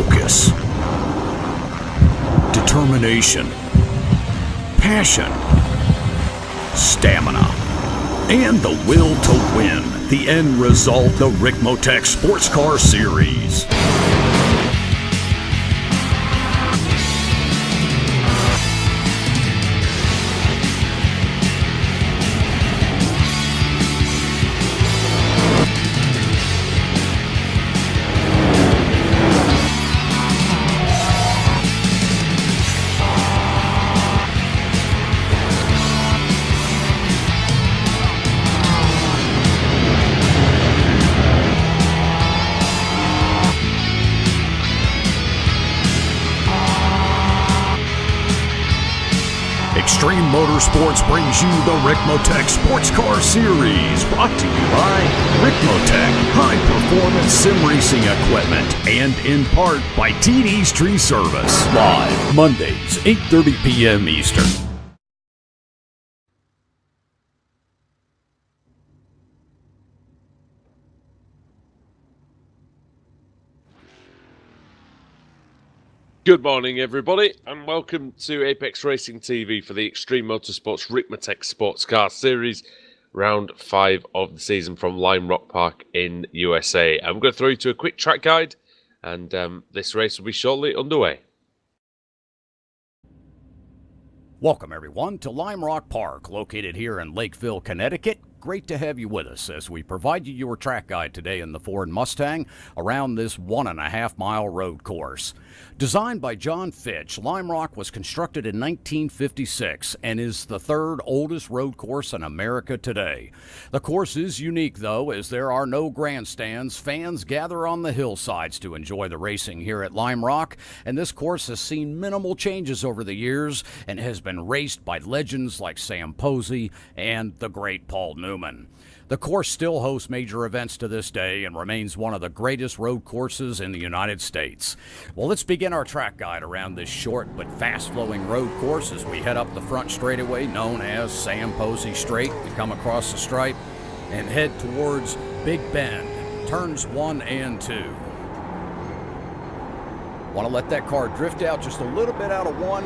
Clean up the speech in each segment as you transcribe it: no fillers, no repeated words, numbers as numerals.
focus, determination, passion, stamina, and the will to win. The end result, the Ricmotech Sports Car Series. Extreme Motorsports brings you the Ricmotech Sports Car Series, brought to you by Ricmotech high-performance sim racing equipment, and in part by TD's Tree Service. Live Mondays, 8:30 p.m. Eastern. Good morning, everybody, and welcome to Apex Racing TV for the Extreme Motorsports Ricmotech Sports Car Series, round 5 of the season from Lime Rock Park in USA. I'm going to throw you to a quick track guide, and this race will be shortly underway. Welcome, everyone, to Lime Rock Park, located here in Lakeville, Connecticut. Great to have you with us as we provide you your track guide today in the Ford Mustang around this 1.5-mile road course. Designed by John Fitch, Lime Rock was constructed in 1956 and is the third oldest road course in America today. The course is unique, though, as there are no grandstands. Fans gather on the hillsides to enjoy the racing here at Lime Rock, and this course has seen minimal changes over the years and has been raced by legends like Sam Posey and the great Paul Newman. The course still hosts major events to this day and remains one of the greatest road courses in the United States. Well, let's begin our track guide around this short but fast-flowing road course as we head up the front straightaway known as Sam Posey Straight. We come across the stripe and head towards Big Bend, turns 1 and 2. Want to let that car drift out just a little bit out of 1,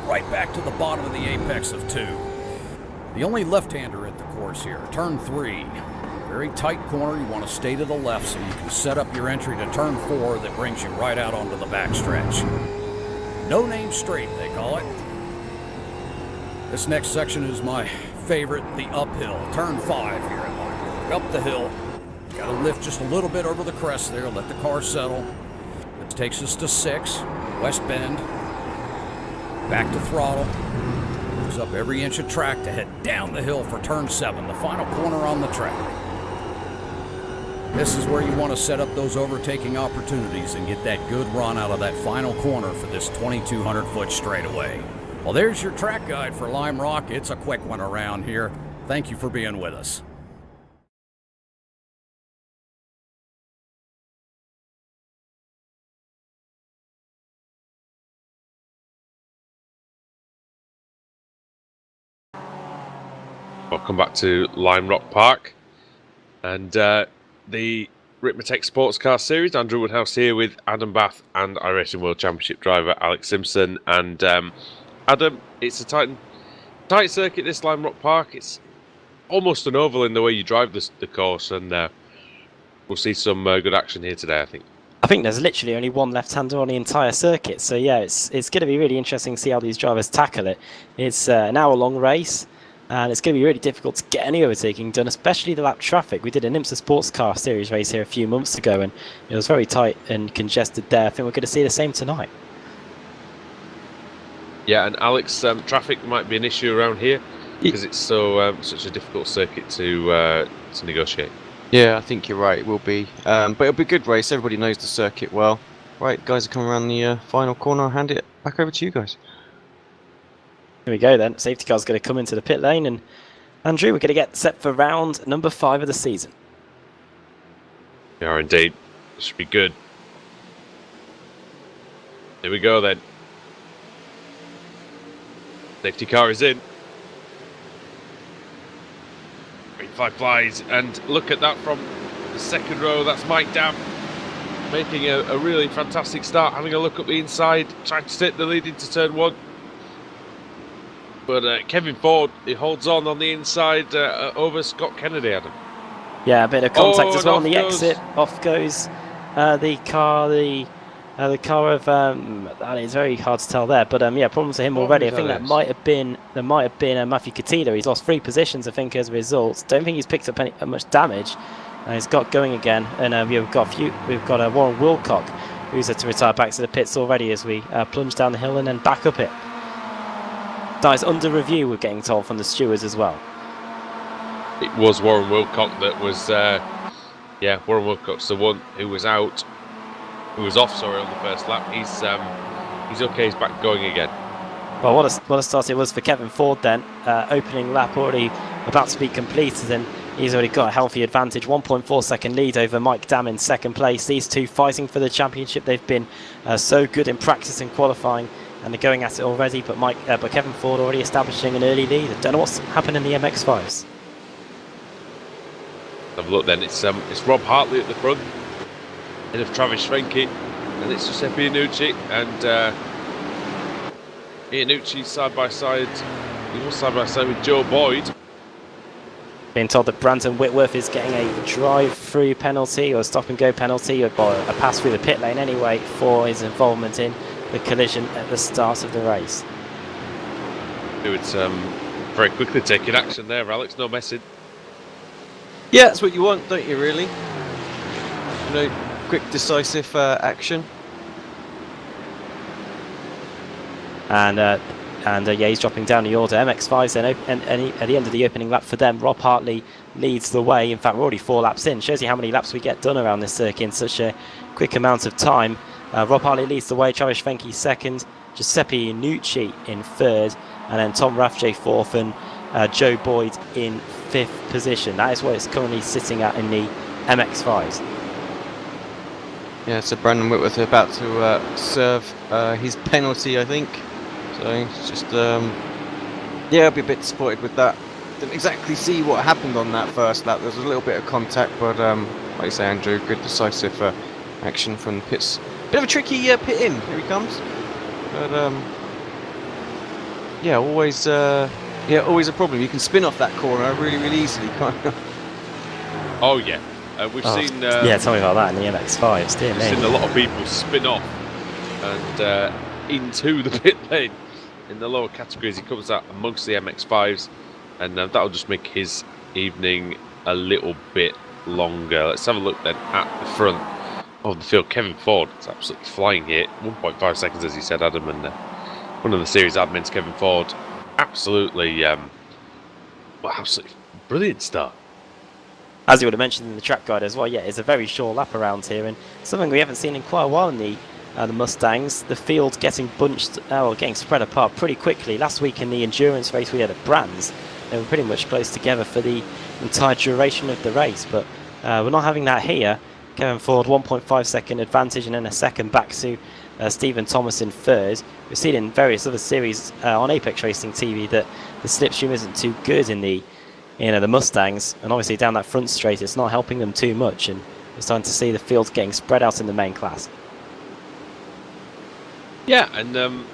right back to the bottom of the apex of 2. The only left-hander at the course here, turn 3. Very tight corner, you want to stay to the left so you can set up your entry to turn 4 that brings you right out onto the backstretch. No name straight, they call it. This next section is my favorite, the uphill. Turn 5 here at Lime Rock. Up the hill. Got to lift just a little bit over the crest there, let the car settle. This takes us to 6, West Bend. Back to throttle. Up every inch of track to head down the hill for turn 7, the final corner on the track. This is where you want to set up those overtaking opportunities and get that good run out of that final corner for this 2,200-foot straightaway. Well, there's your track guide for Lime Rock. It's a quick one around here. Thank you for being with us. Welcome back to Lime Rock Park and the Ricmotech Sports Car Series. Andrew Woodhouse here with Adam Bath and iRacing World Championship driver Alex Simpson. And Adam, it's a tight circuit, this Lime Rock Park. It's almost an oval in the way you drive the course, and we'll see some good action here today, I think. I think there's literally only one left-hander on the entire circuit, so yeah, it's going to be really interesting to see how these drivers tackle it. It's an hour-long race. And it's going to be really difficult to get any overtaking done, especially the lap traffic. We did an IMSA Sports Car Series race here a few months ago, and it was very tight and congested there. I think we're going to see the same tonight. Yeah, and Alex, traffic might be an issue around here because it's such a difficult circuit to negotiate. Yeah, I think you're right. It will be, but it'll be a good race. Everybody knows the circuit well. Right, guys are coming around the final corner. I'll hand it back over to you guys. Here we go then. Safety car's going to come into the pit lane, and Andrew, we're going to get set for round number 5 of the season. We are indeed. This should be good. Here we go then. Safety car is in. Green flag flies, and look at that from the second row. That's Mike Dam. making a really fantastic start, having a look up the inside, trying to take the lead into turn 1. But Kevin Ford, he holds on the inside over Scott Kennedy, Adam. Yeah, a bit of contact as well on the goes. exit. Off goes the car. The car of that is very hard to tell there, but yeah, problems for him already. I think that might have been Matthew Catila. He's lost 3 positions, I think, as a result. Don't think he's picked up much damage. He's got going again, and we've got Warren Wilcock, who's to retire back to the pits already as we plunge down the hill and then back up it. That is under review, we're getting told from the stewards as well. It was Warren Wilcock that was, Warren Wilcock's the one who was out, who was off, sorry, on the first lap. He's okay, he's back going again. Well, what a start it was for Kevin Ford then. Opening lap already about to be completed, and he's already got a healthy advantage. 1.4 second lead over Mike Dam in second place. These two fighting for the championship. They've been so good in practice and qualifying, and they're going at it already. But Kevin Ford already establishing an early lead. I don't know what's happened in the MX-5s. Have a look then. It's Rob Hartley at the front, ahead of Travis Schwenke, and it's Giuseppe Iannucci and Iannucci side by side. He was side by side with Joe Boyd. Being told that Brandon Whitworth is getting a drive-through penalty or a stop-and-go penalty, or a pass through the pit lane anyway, for his involvement in the collision at the start of the race. It's very quickly taking action there, Alex. No messing. Yeah, that's what you want, don't you, really? You know, quick, decisive action. And yeah, he's dropping down the order. MX-5s then, and at the end of the opening lap for them, Rob Hartley leads the way. In fact, we're already 4 laps in. Shows you how many laps we get done around this circuit in such a quick amount of time. Rob Hartley leads the way, Travis Schwenke second, Giuseppe Iannucci in third, and then Tom Rathje fourth, and Joe Boyd in 5th position. That is where it's currently sitting at in the MX-5s. Yeah, so Brandon Whitworth about to serve his penalty, I think. So it's just, I'll be a bit disappointed with that. Didn't exactly see what happened on that first lap. There was a little bit of contact, but like you say, Andrew, good decisive action from the pits. Bit of a tricky pit in. Here he comes. But always a problem. You can spin off that corner really, really easily, can't you? Oh yeah, we've seen. Yeah, tell me about that in the MX-5s. Dear me. We've seen a lot of people spin off and into the pit lane in the lower categories. He comes out amongst the MX-5s, and that'll just make his evening a little bit longer. Let's have a look then at the front of the field. Kevin Ford is absolutely flying here. 1.5 seconds, as you said, Adam, and one of the series admins, Kevin Ford, absolutely, absolutely brilliant start. As you would have mentioned in the track guide as well, yeah, it's a very short lap around here, and something we haven't seen in quite a while in the Mustangs. The field getting bunched, or getting spread apart pretty quickly. Last week in the endurance race we had at Brands, they were pretty much close together for the entire duration of the race, but we're not having that here. Kevin Ford 1.5 second advantage, and then a second back to Stephen Thomas in third. We've seen in various other series on Apex Racing TV that the slipstream isn't too good in the Mustangs, and obviously down that front straight it's not helping them too much, and we're starting to see the field getting spread out in the main class. Yeah, and I'm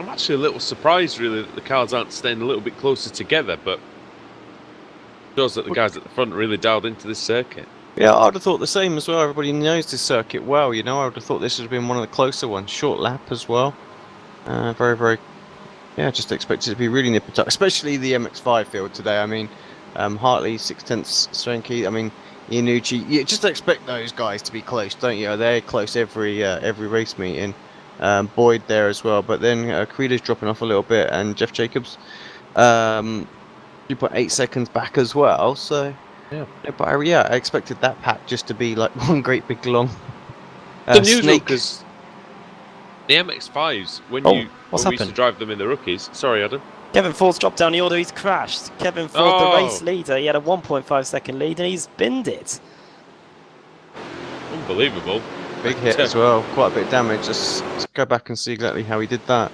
actually a little surprised really that the cars aren't staying a little bit closer together, but it shows that the guys at the front really dialed into this circuit. Yeah, I would have thought the same as well. Everybody knows this circuit well, you know. I would have thought this would have been one of the closer ones. Short lap as well. Very, very... Yeah, just expected it to be really nip tuck, especially the MX-5 field today. I mean, Hartley, 6/10 Schwenke. I mean, Iannucci. You just expect those guys to be close, don't you? They're close every race meeting. Boyd there as well, but then Creedo's dropping off a little bit, and Jeff Jacobs 2.8 seconds back as well. So yeah, but I expected that pack just to be like one great big long unusual because the MX-5s when we used to drive them in the rookies. Sorry, Adam. Kevin Ford's dropped down the order. He's crashed. Kevin Ford, the race leader, he had a 1.5 second lead, and he's binned it. Unbelievable. Big hit as well, quite a bit of damage. Let's go back and see exactly how he did that.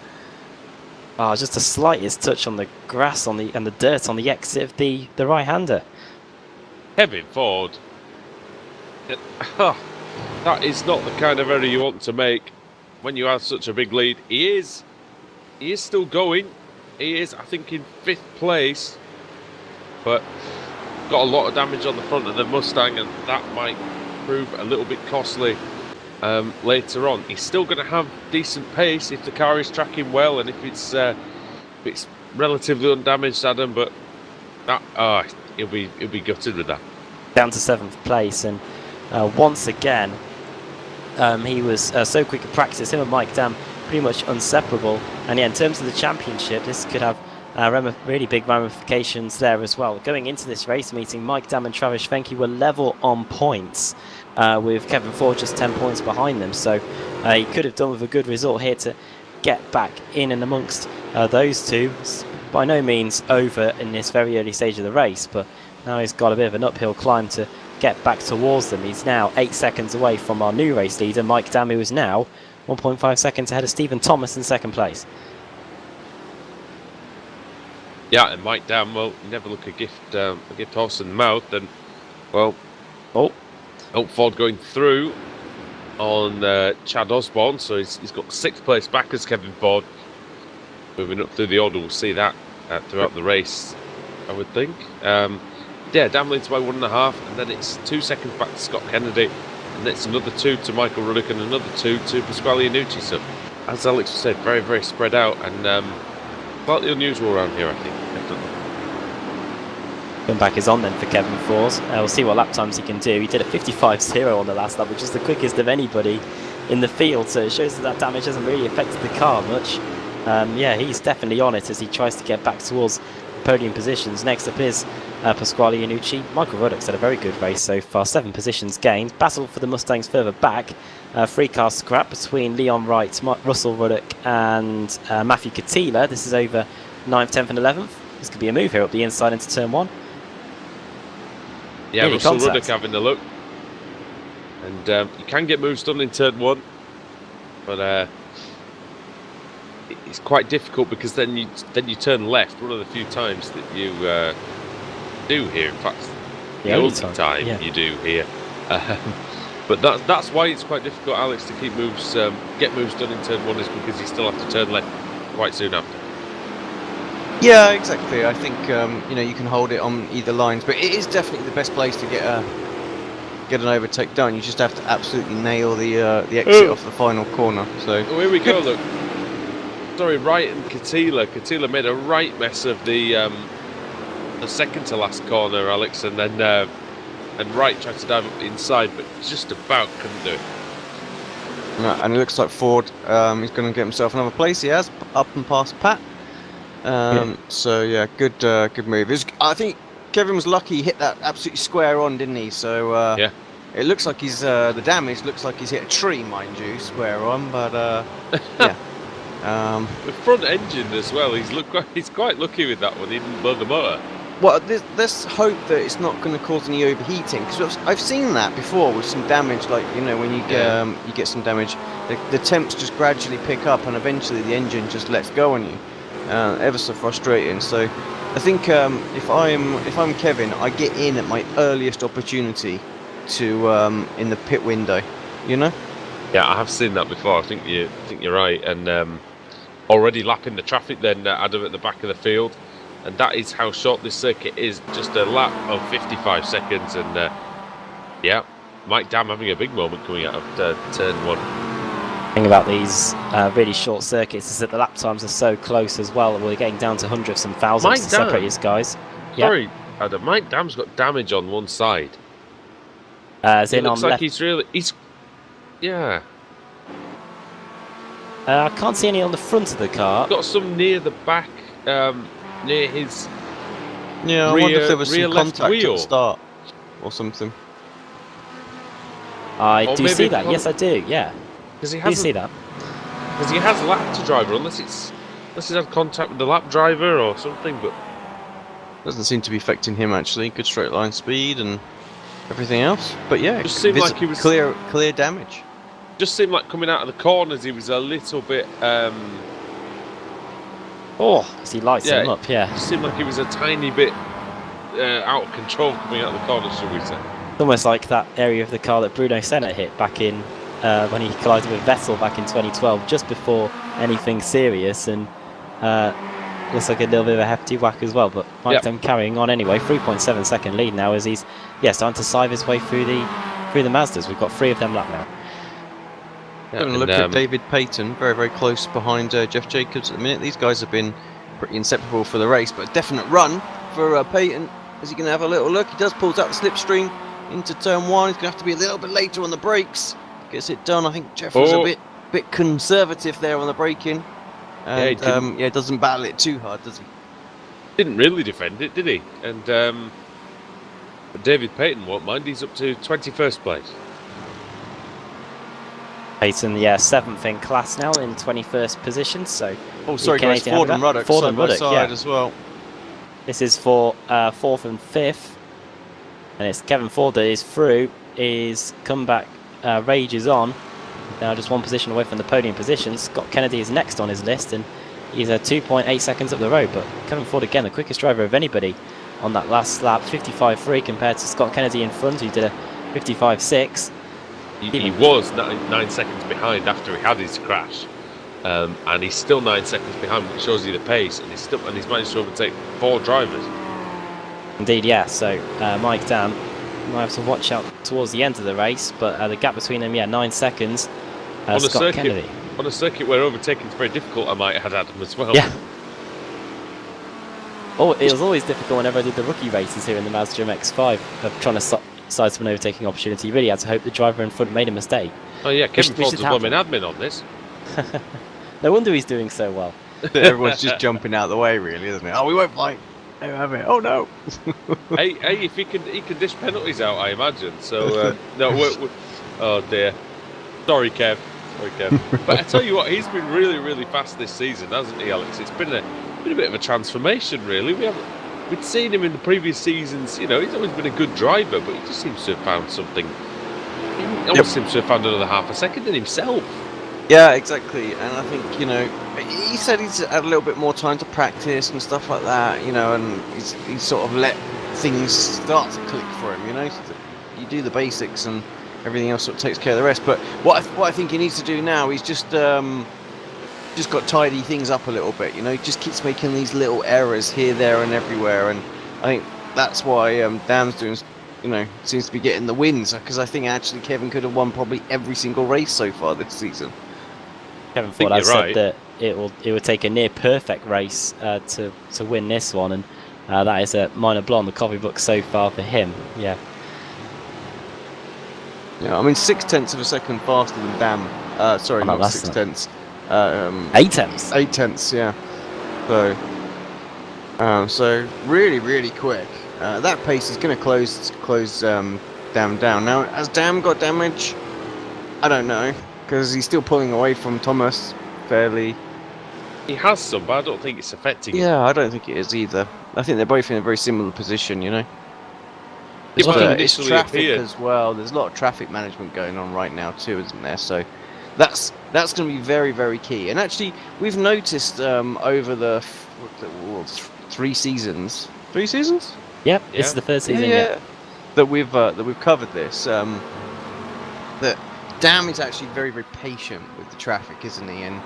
Oh, just the slightest touch on the grass and the dirt on the exit of the right-hander. Kevin Ford. that is not the kind of error you want to make when you have such a big lead. He is still going. He is, I think, in 5th place, but got a lot of damage on the front of the Mustang, and that might prove a little bit costly later on. He's still going to have decent pace if the car is tracking well and if it's relatively undamaged, Adam. But that he'll be gutted with that. Down to 7th place, and once again, he was so quick at practice. Him and Mike Dam pretty much inseparable. And yeah, in terms of the championship, this could have really big ramifications there as well. Going into this race meeting, Mike Dam and Travis Schwenke were level on points, with Kevin Ford just 10 points behind them. So he could have done with a good result here to get back in and amongst those two. It's by no means over in this very early stage of the race, but now he's got a bit of an uphill climb to get back towards them. He's now 8 seconds away from our new race leader, Mike Dam, who is now 1.5 seconds ahead of Stephen Thomas in 2nd place. Yeah, and Mike Dam, well, you never look a gift horse in the mouth, and well, Ford going through on Chad Osborne, so he's got 6th place back as Kevin Ford. Moving up through the order, we'll see that throughout the race, I would think. Yeah, Dam leads by 1.5, and then it's 2 seconds back to Scott Kennedy, and it's another 2 to Michael Ruddock and another 2 to Pasquale Iannucci. So, as Alex said, very, very spread out, and slightly unusual around here, I think. Definitely. Comeback is on then for Kevin Ford. We'll see what lap times he can do. He did a 55.0 on the last lap, which is the quickest of anybody in the field, so it shows that damage hasn't really affected the car much. Yeah, he's definitely on it as he tries to get back towards podium positions. Next up is Pasquale Iannucci. Michael Ruddock's had a very good race so far, 7 positions gained. Battle for the Mustangs further back. 3-car scrap between Leon Wright, Russell Ruddock and Matthew Katila. This is over 9th, 10th and 11th. This could be a move here up the inside into turn 1. Yeah, Russell Ruddock having a look. And you can get moves done in turn 1, but it's quite difficult because then you turn left. One of the few times that you do here. In fact, the only time you do here. But that's why it's quite difficult, Alex, to keep moves, get moves done in turn 1, is because you still have to turn left quite soon after. Yeah, exactly. I think you can hold it on either lines, but it is definitely the best place to get an overtake done. You just have to absolutely nail the exit off the final corner. So here we go. Look, sorry, Wright and Katila. Katila made a right mess of the second to last corner, Alex, and then and Wright tried to dive up the inside, but just about couldn't do it. No, and it looks like Ford is going to get himself another place. He has up and past Pat. So yeah, good move. I think Kevin was lucky he hit that absolutely square on, didn't he? So yeah, it looks like he's the damage looks like he's hit a tree, mind you, square on. But yeah, the front engine as well. He's quite lucky with that one. He didn't blow the motor. Well, let's hope that it's not going to cause any overheating, because I've seen that before with some damage. Like when you get some damage, the temps just gradually pick up, and eventually the engine just lets go on you. Ever so frustrating. So I think if I'm Kevin, I get in at my earliest opportunity to in the pit window. Yeah, I have seen that before. I think you're right, and already lapping the traffic then, Adam, at the back of the field, and that is how short this circuit is. Just a lap of 55 seconds, and yeah, Mike Dam having a big moment coming out of turn 1. Thing about these really short circuits is that the lap times are so close as well. We're getting down to hundredths and thousands to separate these guys. Sorry, Adam, Mike Dam's got damage on one side. As in looks on like left. he's yeah. I can't see any on the front of the car. Got some near the back, near his. Yeah, I wonder if there was some contact wheel at the start or something. I do see that. Yes, I do. Yeah. Because he has. Do you see that? Because he has lap to driver, unless he's had contact with the lap driver or something, but doesn't seem to be affecting him actually. Good straight line speed and everything else. But yeah, it just seemed like he was clear damage. Just seemed like coming out of the corners, he was a little bit. As he lights him up, yeah. It seemed like he was a tiny bit out of control coming out of the corners, shall we say? almost like that area of the car that Bruno Senna hit back in when he collided with Vettel back in 2012, just before anything serious, and looks like a little bit of a hefty whack as well. But Mike Dunn carrying on anyway, 3.7 second lead now as he's starting to sieve his way through the Mazdas. We've got 3 of them lap now. Having a look at David Payton, very, very close behind Jeff Jacobs at the minute. These guys have been pretty inseparable for the race, but a definite run for Payton. Is he going to have a little look? He does pulls out the slipstream into turn 1. He's going to have to be a little bit later on the brakes. Gets it done. I think Jeff was a bit conservative there on the braking. And doesn't battle it too hard, does he? Didn't really defend it, did he? And David Payton won't mind. He's up to 21st place. Payton, 7th in class now in 21st position. So, sorry guys, Ford and Ruddock side by side as well. This is for 4th and 5th, and it's Kevin Ford that is through. His comeback rages on. Now just 1 position away from the podium position. Scott Kennedy is next on his list, and he's 2.8 seconds up the road. But Kevin Ford again, the quickest driver of anybody on that last lap, 55.3 compared to Scott Kennedy in front, who did a 55.6. He was 9 seconds behind after he had his crash, and he's still 9 seconds behind, which shows you the pace. And he's managed to overtake 4 drivers. Indeed, yeah. So Mike Dan might have to watch out towards the end of the race, but the gap between them, 9 seconds. Scott Kennedy. On a circuit where overtaking is very difficult, I might add Adam as well. Yeah. Oh, it was always difficult whenever I did the rookie races here in the Mazda MX-5 of trying to sidestep an overtaking opportunity. You really had to hope the driver in front made a mistake. Oh yeah, Kevin Ford's a blooming admin on this. No wonder he's doing so well. Everyone's just jumping out of the way, really, isn't it? Oh, we won't fight. Oh no! hey, if he can dish penalties out, I imagine. So no, oh dear. Sorry, Kev. But I tell you what, he's been really, really fast this season, hasn't he, Alex? It's been a bit of a transformation, really. We'd seen him in the previous seasons. He's always been a good driver, but he just seems to have found something. He almost seems to have found another half a second in himself. Yeah, exactly. And I think, he said he's had a little bit more time to practice and stuff like that, and he's sort of let things start to click for him, So you do the basics and everything else sort of takes care of the rest. But what I think he needs to do now is just got to tidy things up a little bit, He just keeps making these little errors here, there and everywhere. And I think that's why Dan's doing, seems to be getting the wins, because I think actually Kevin could have won probably every single race so far this season. Kevin Ford has said that it would take a near perfect race to win this one, and that is a minor blow on the copybook so far for him. Yeah, I mean 0.6 of a second faster than Dan. Sorry, not 0.6. 8 tenths. 8 tenths, yeah. So really, really quick. That pace is going to close Dam down. Now, has Dam got damage? I don't know, because he's still pulling away from Thomas fairly. He has some, but I don't think it's affecting him. Yeah, I don't think it is either. I think they're both in a very similar position, It's traffic as well. There's a lot of traffic management going on right now too, isn't there? So that's going to be very, very key. And actually, we've noticed over the 3 seasons. 3 seasons? Yep, this is the first season. That we've covered this. That Dam is actually very, very patient with the traffic, isn't he? And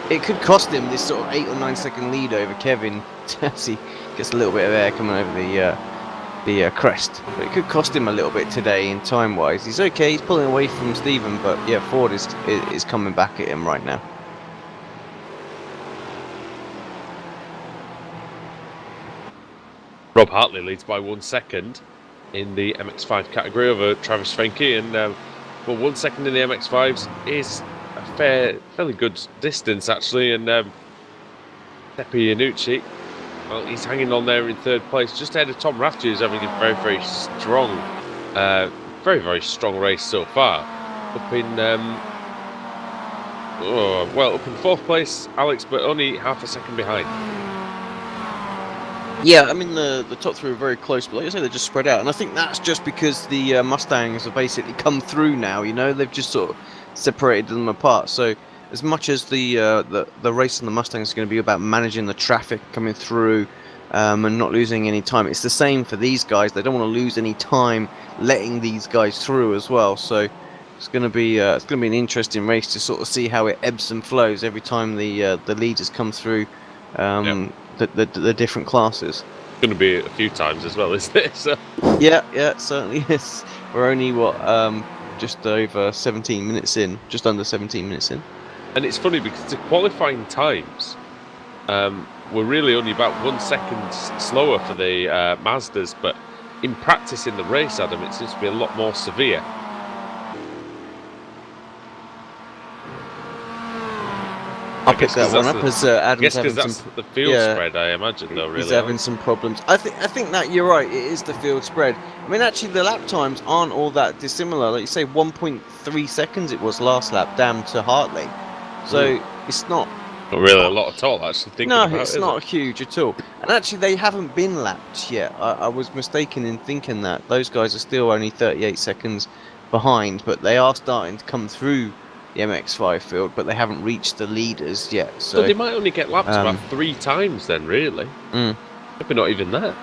it could cost him this sort of 8 or 9 second lead over Kevin as he gets a little bit of air coming over the crest. But it could cost him a little bit today in time wise. He's okay. He's pulling away from Stephen, but Ford is coming back at him right now. Rob Hartley leads by 1 second in the MX-5 category over Travis Fenke, and 1 second in the MX-5s is a fairly good distance actually. And Tepe Iannucci, well, he's hanging on there in 3rd place, just ahead of Tom Rafter, who's having a very, very strong, very strong race so far. Up in up in 4th place, Alex, but only half a second behind. Yeah, I mean the top 3 are very close, but like I say, they're just spread out, and I think that's just because the Mustangs have basically come through now. They've just sort of separated them apart. So as much as the race on the Mustangs is going to be about managing the traffic coming through, and not losing any time. It's the same for these guys. They don't want to lose any time letting these guys through as well. So it's going to be an interesting race to sort of see how it ebbs and flows every time the leaders come through the different classes. It's going to be a few times as well, isn't it? So. Yeah, it certainly is. We're only just over 17 minutes in, just under 17 minutes in. And it's funny because the qualifying times were really only about 1 second slower for the Mazdas, but in practice in the race, Adam, it seems to be a lot more severe. I'll pick that one up as Adam's having having some. The field spread, I imagine, though. Really, he's having some problems. I think that you're right. It is the field spread. I mean, actually, the lap times aren't all that dissimilar. Like you say, 1.3 seconds it was last lap down to Hartley. So it's not really a lot at all. Actually, thinking about it's not huge at all. And actually, they haven't been lapped yet. I was mistaken in thinking that those guys are still only 38 seconds behind, but they are starting to come through the MX-5 field, but they haven't reached the leaders yet. So they might only get lapped about 3 times then, really. Maybe not even that.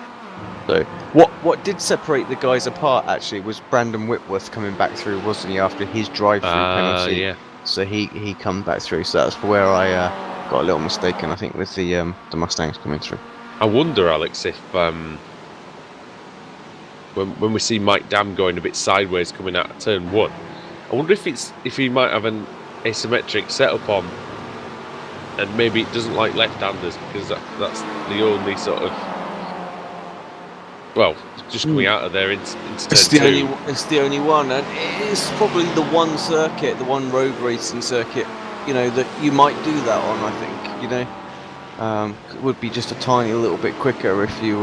So what did separate the guys apart actually was Brandon Whitworth coming back through, wasn't he, after his drive-through penalty? Yeah. So he come back through. So that's where I got a little mistaken, I think, with the Mustangs coming through. I wonder, Alex, if when we see Mike Dam going a bit sideways coming out of turn 1, I wonder if he might have an asymmetric setup on, and maybe it doesn't like left-handers because that's the only sort of just coming out of there into turn 2. It's the only one, and it's probably the one circuit, the one road racing circuit, that you might do that on. I think, it would be just a tiny little bit quicker if you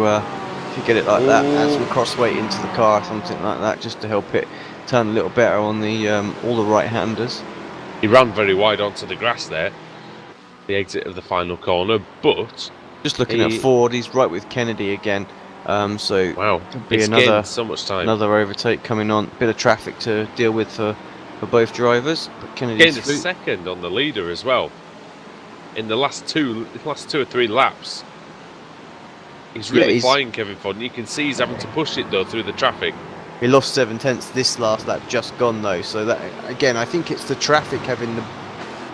get it like that, add some crossweight into the car, something like that, just to help it turn a little better on the all the right-handers. He ran very wide onto the grass there, the exit of the final corner, but just looking at Ford, he's right with Kennedy again. So wow, be so much time. Another overtake coming on. Bit of traffic to deal with for both drivers. But Kennedy's gained a second on the leader as well. In the last two or three laps, he's really flying, Kevin Ford. And you can see he's having to push it though through the traffic. He lost 7/10 this last lap, just gone though. So that again, I think it's the traffic having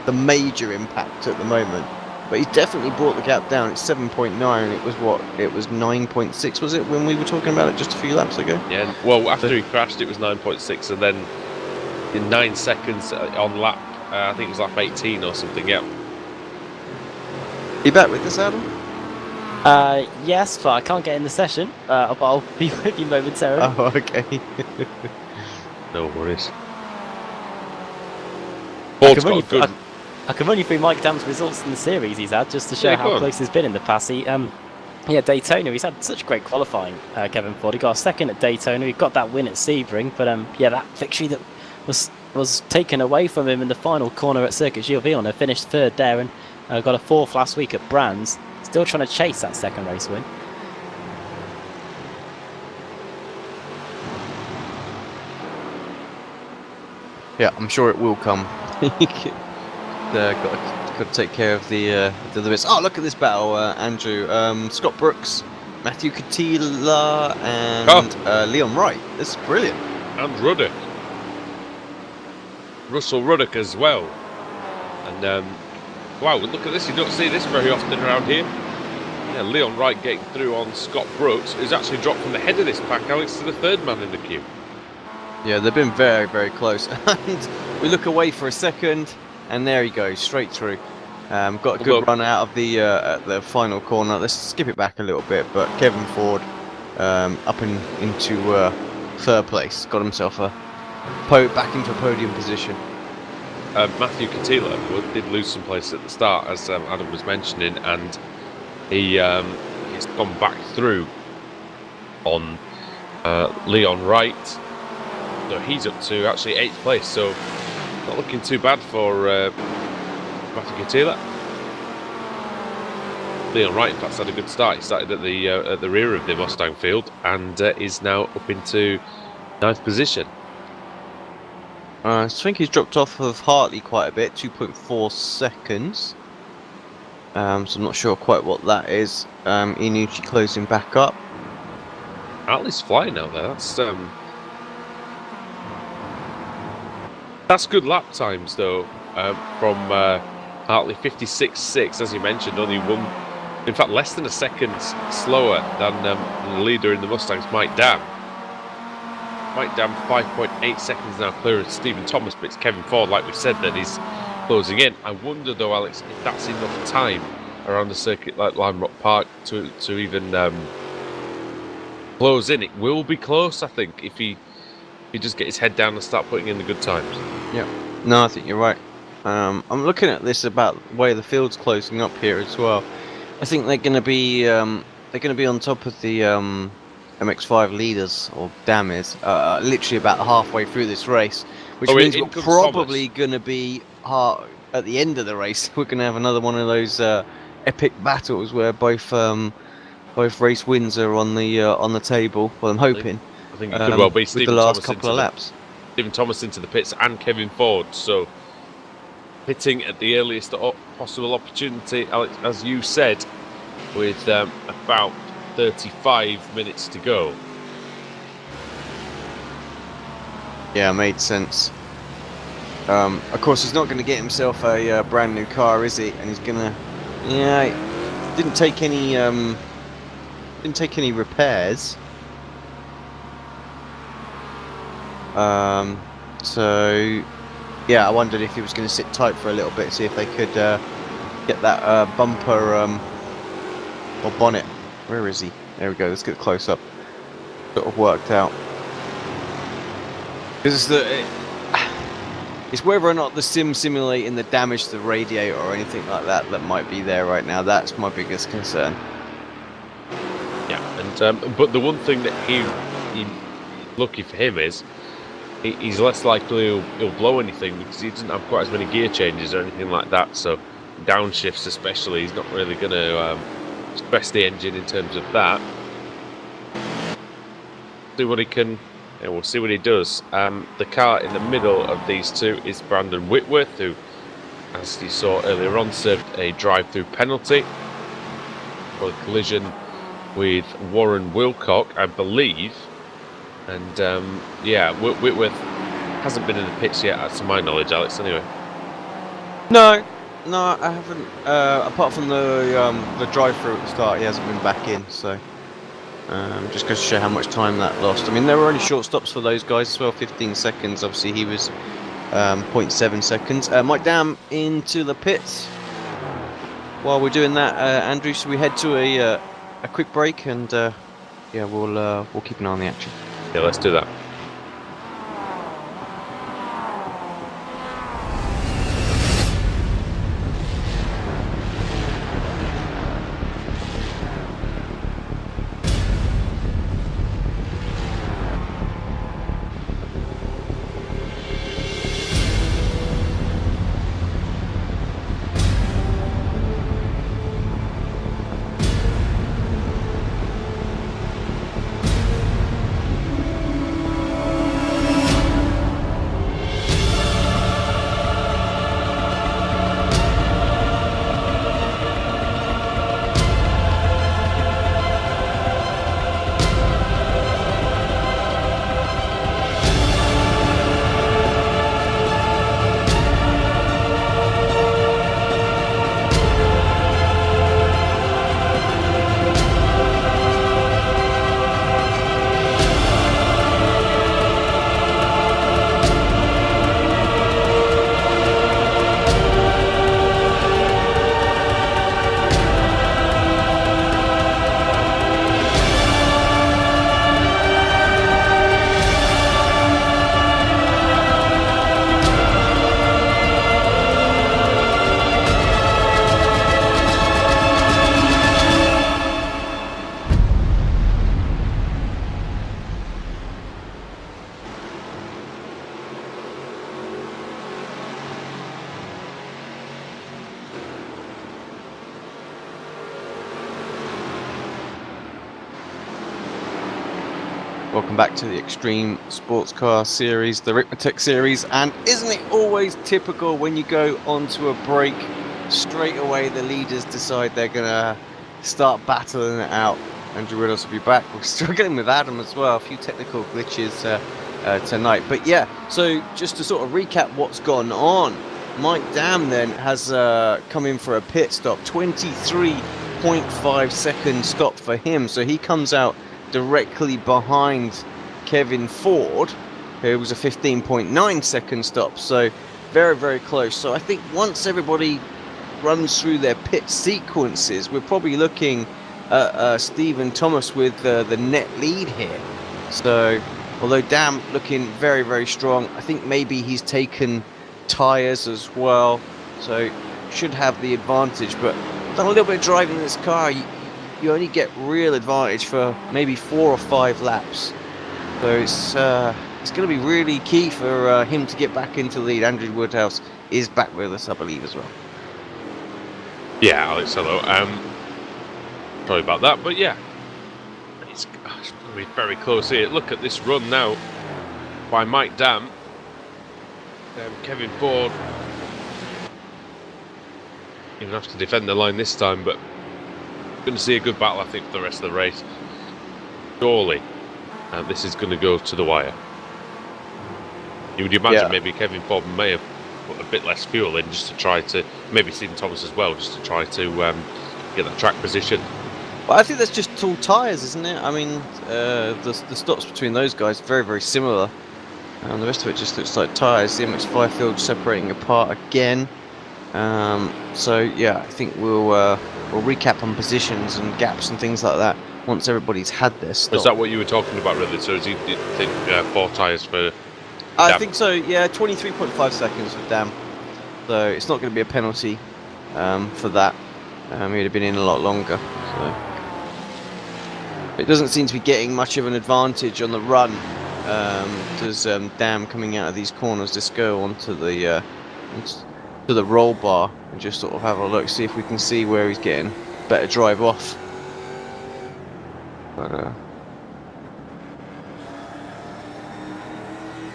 the major impact at the moment. But he's definitely brought the gap down. It's 7.9. It was what? It was 9.6. Was it when we were talking about it just a few laps ago? Yeah. Well, after he crashed, it was 9.6, and then in 9 seconds on lap, I think it was lap 18 or something. Yeah. You back with this, Adam? Yes, but I can't get in the session. But I'll be with you momentarily. Oh, okay. No worries. Ford's got a good. I can run you through Mike Dam's results in the series he's had, just to show how close he's been in the past. Daytona, he's had such great qualifying, Kevin Ford. He got a second at Daytona, he got that win at Sebring, but that victory that was taken away from him in the final corner at Circuit Gilles Villeneuve, finished third there, and got a fourth last week at Brands. Still trying to chase that second race win. Yeah, I'm sure it will come. Got to take care of the bits. Oh, look at this battle, Andrew. Scott Brooks, Matthew Catila, and Leon Wright. This is brilliant. And Ruddock. Russell Ruddock as well. And wow, look at this. You don't see this very often around here. Yeah, Leon Wright getting through on Scott Brooks, who's actually dropped from the head of this pack, Alex, to the third man in the queue. Yeah, they've been very, very close. And we look away for a second, and there he goes, straight through. Got a good run out of the final corner. Let's skip it back a little bit, but Kevin Ford up into third place, got himself back into a podium position. Matthew Catila did lose some place at the start, as Adam was mentioning, and he's gone back through on Leon Wright. So he's up to actually 8th place, so not looking too bad for Matthew Catila. Leon Wright, in fact, had a good start. He started at the rear of the Mustang field and is now up into 9th position. I think he's dropped off of Hartley quite a bit, 2.4 seconds. So I'm not sure quite what that is. Inucci closing back up. Hartley's flying out there. That's good lap times though. From Hartley, 56.6, as you mentioned, only one. In fact, less than a second slower than the leader in the Mustangs, Mike Dam. Mike Dam 5.8 seconds now clear of Stephen Thomas, but it's Kevin Ford, like we said, that he's closing in. I wonder though, Alex, if that's enough time around a circuit like Lime Rock Park to even close in. It will be close, I think, if he just get his head down and start putting in the good times. Yeah, no, I think you're right. I'm looking at this about the way the field's closing up here as well. I think they're going to be on top of the MX5 leaders, or Dam is, literally about halfway through this race, which means we're probably going to be at the end of the race. We're going to have another one of those epic battles where both race wins are on the table. Well, I'm hoping. I think it could well be Stephen Thomas couple of laps. Stephen Thomas into the pits and Kevin Ford. So pitting at the earliest possible opportunity, Alex, as you said, with about 35 minutes to go. Yeah, made sense. Of course, he's not going to get himself a brand new car, is he? And he's gonna, didn't take any repairs. So yeah, I wondered if he was going to sit tight for a little bit, see if they could get that bumper or bonnet. Where is he? There we go. Let's get close up. Sort of worked out. Because it's whether or not the simulating the damage to the radiator or anything like that might be there right now. That's my biggest concern. Yeah, and but the one thing that he lucky for him is he's less likely he'll blow anything because he doesn't have quite as many gear changes or anything like that. So downshifts especially, he's not really going to stress the engine in terms of that. See what he can. Yeah, we'll see what he does. The car in the middle of these two is Brandon Whitworth, who, as you saw earlier on, served a drive-through penalty for a collision with Warren Wilcock, I believe. And yeah, Whitworth hasn't been in the pits yet, to my knowledge, Alex. Anyway. No, I haven't. Apart from the drive-through at the start, he hasn't been back in. So. Just goes to show how much time that lost. I mean, there were only short stops for those guys as well, 15 seconds. Obviously, he was 0.7 seconds. Mike Dam into the pits. While we're doing that, Andrew, should we head to a quick break and yeah, we'll keep an eye on the action. Yeah, let's do that. Welcome back to the Extreme Sports Car Series, the Ricmotech Series, and isn't it always typical when you go onto a break straight away the leaders decide they're going to start battling it out. Andrew Woodhouse will be back. We're struggling with Adam as well. A few technical glitches tonight. But yeah, so just to sort of recap what's gone on, Mike Dam then has come in for a pit stop. 23.5 second stop for him. So he comes out directly behind Kevin Ford, who was a 15.9 second stop. So very, very close. So I think once everybody runs through their pit sequences, we're probably looking at Stephen Thomas with the net lead here. So although Dam looking very, very strong, I think maybe he's taken tyres as well, so should have the advantage. But done a little bit of driving in this car, you only get real advantage for maybe 4 or 5 laps. So it's going to be really key for him to get back into the lead. Andrew Woodhouse is back with us, I believe, as well. Yeah, Alex, hello. Sorry about that, but yeah, it's going to be very close here. Look at this run now by Mike Dam. Kevin Ford even have to defend the line this time, but going to see a good battle, I think, for the rest of the race. Surely, this is going to go to the wire. You would imagine maybe Kevin Ford may have put a bit less fuel in just to try to, maybe Stephen Thomas as well, just to try to get that track position. Well, I think that's just tall tyres, isn't it? I mean, the stops between those guys are very, very similar. And the rest of it just looks like tyres. The MX-5 field separating apart again. So yeah, I think we'll recap on positions and gaps and things like that once everybody's had their stop. Is that what you were talking about, really? So do you think 4 tyres for I Dam? think so, yeah, 23.5 seconds for Dam. So it's not going to be a penalty for that. He'd have been in a lot longer. So it doesn't seem to be getting much of an advantage on the run. Does Dam coming out of these corners just go onto the roll bar and just sort of have a look, see if we can see where he's getting better drive off. But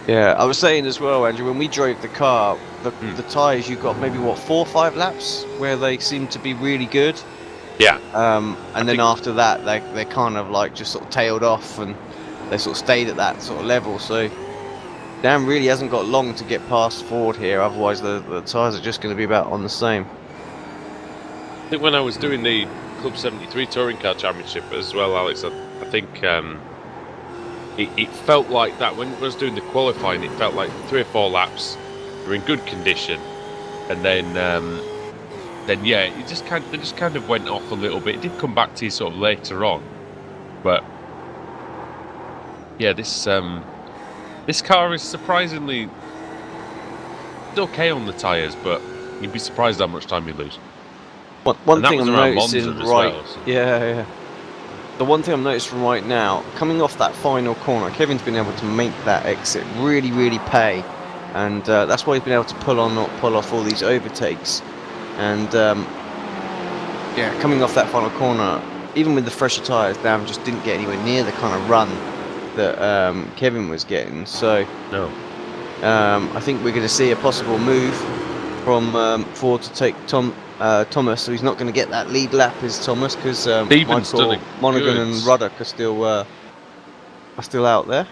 yeah, I was saying as well, Andrew, when we drove the car, the tyres, you got maybe what 4 or 5 laps where they seem to be really good. Yeah. And then after that, they kind of like just sort of tailed off and they sort of stayed at that sort of level. So Dam really hasn't got long to get past Ford here. Otherwise, the tyres are just going to be about on the same. I think when I was doing the Club 73 Touring Car Championship as well, Alex, I think it felt like that when I was doing the qualifying. It felt like 3 or 4 laps were in good condition, and then yeah, it just kind of went off a little bit. It did come back to you sort of later on, but yeah, this car is surprisingly okay on the tyres, but you'd be surprised how much time you lose. One thing I'm noticing Monza as right, well, so. yeah. The one thing I'm noticing right now, coming off that final corner, Kevin's been able to make that exit really, really pay, and that's why he's been able to pull off all these overtakes. And yeah, coming off that final corner, even with the fresher tyres, Dam just didn't get anywhere near the kind of run that Kevin was getting. So No. I think we're going to see a possible move from Ford to take Thomas. So he's not going to get that lead lap as Thomas, because Michael Monaghan and Ruddock are still out there.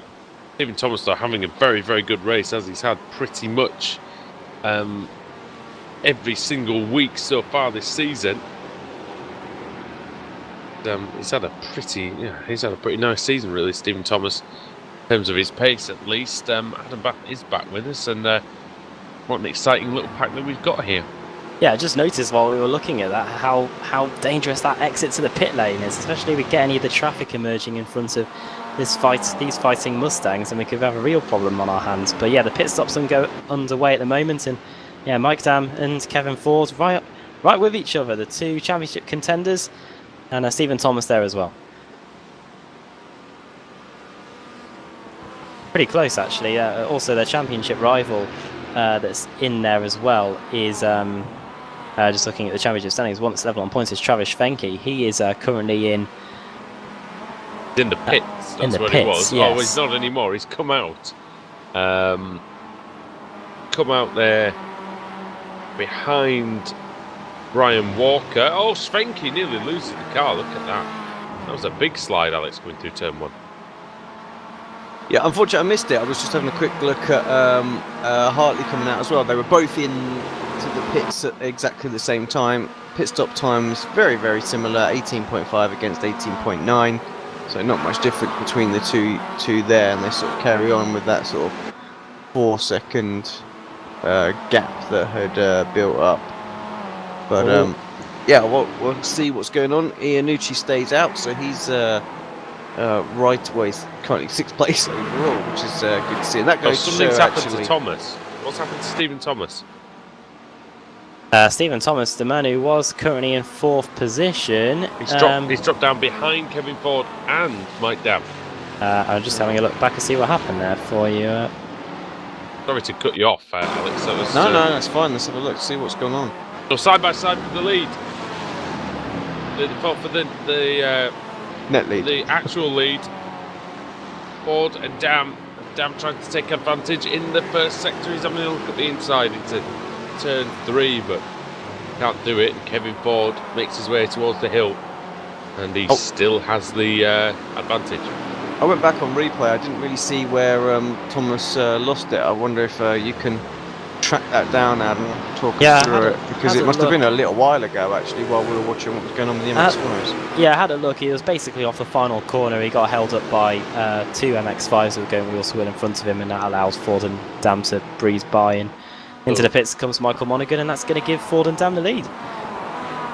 Stephen Thomas, though, having a very, very good race, as he's had pretty much every single week so far this season. He's had a pretty nice season, really, Stephen Thomas, in terms of his pace at least. Adam Bath is back with us, and what an exciting little pack that we've got here. Yeah, I just noticed while we were looking at that how dangerous that exit to the pit lane is, especially if we get any of the traffic emerging in front of these fighting Mustangs, and we could have a real problem on our hands. But yeah, the pit stops underway at the moment, and yeah, Mike Dam and Kevin Ford right with each other, the 2 championship contenders, and Stephen Thomas there as well. Pretty close, actually. Also, their championship rival that's in there as well is, just looking at the championship standings, one that's level on points is Travis Fenke. He is currently in the pits. That's what he was. Yes. Oh, he's not anymore. He's come out. Come out there behind Ryan Walker. Oh, Svenke nearly loses the car. Look at that. That was a big slide, Alex, going through turn 1. Yeah, unfortunately I missed it. I was just having a quick look at Hartley coming out as well. They were both in to the pits at exactly the same time. Pit stop times very, very similar, 18.5 against 18.9. So not much difference between the two there, and they sort of carry on with that sort of 4-second gap that had built up. But yeah, we'll see what's going on. Iannucci stays out, so he's right away currently 6th place overall, which is good to see. And that goes something's happened actually to Thomas. What's happened to Stephen Thomas? Stephen Thomas, the man who was currently in 4th position. He's dropped down behind Kevin Ford and Mike Dam. I'm just having a look back and see what happened there for you. Sorry to cut you off, Alex. That was, no, that's fine. Let's have a look, see what's going on. So side by side for the lead. For the Net lead. The actual lead. Ford and Dam. Dam trying to take advantage in the first sector. He's having a look at the inside into turn 3, but can't do it. Kevin Ford makes his way towards the hill, and he still has the advantage. I went back on replay. I didn't really see where Thomas lost it. I wonder if you can track that down, Adam, talk us through it, because it must have been a little while ago actually, while we were watching what was going on with the MX-5s. Yeah, I had a look. He was basically off the final corner. He got held up by 2 MX-5s who were going wheel to wheel in front of him, and that allows Ford and Dam to breeze by, and into the pits comes Michael Monaghan, and that's going to give Ford and Dam the lead.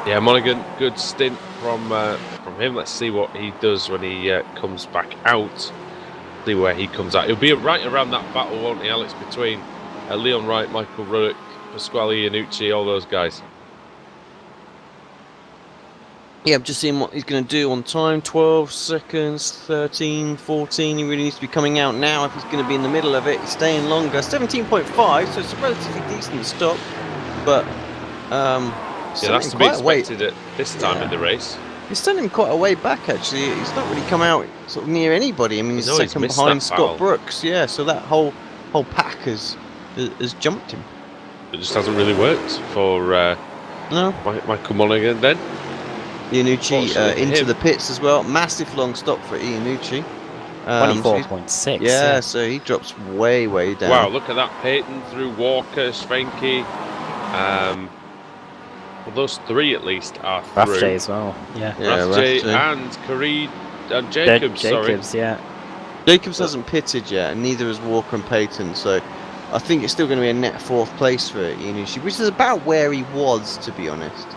Yeah, Monaghan, good stint from him. Let's see what he does when he comes back out. See where he comes out. He'll be right around that battle, won't he, Alex, between Leon Wright, Michael Ruddock, Pasquale Iannucci, all those guys. Yeah, I'm just seeing what he's going to do on time. 12 seconds, 13, 14. He really needs to be coming out now if he's going to be in the middle of it. He's staying longer. 17.5, so it's a relatively decent stop. But yeah, that's to be expected at this time in the race. He's sent him quite a way back, actually. He's not really come out sort of near anybody. I mean, he's second behind Scott Brooks. Yeah, so that whole pack has jumped him. It just hasn't really worked for Michael Monaghan then. Iannucci into the pits as well. Massive long stop for Iannucci. 24.6. Yeah, so he drops way down. Wow, look at that. Payton through Walker, Svenke. Well, those 3 at least are through. Rafjay as well. Yeah. Rafjay and Careed and Jacobs. Jacobs, yeah. Jacobs hasn't pitted yet, and neither has Walker and Payton. So I think it's still going to be a net 4th place for Iannucci, which is about where he was, to be honest.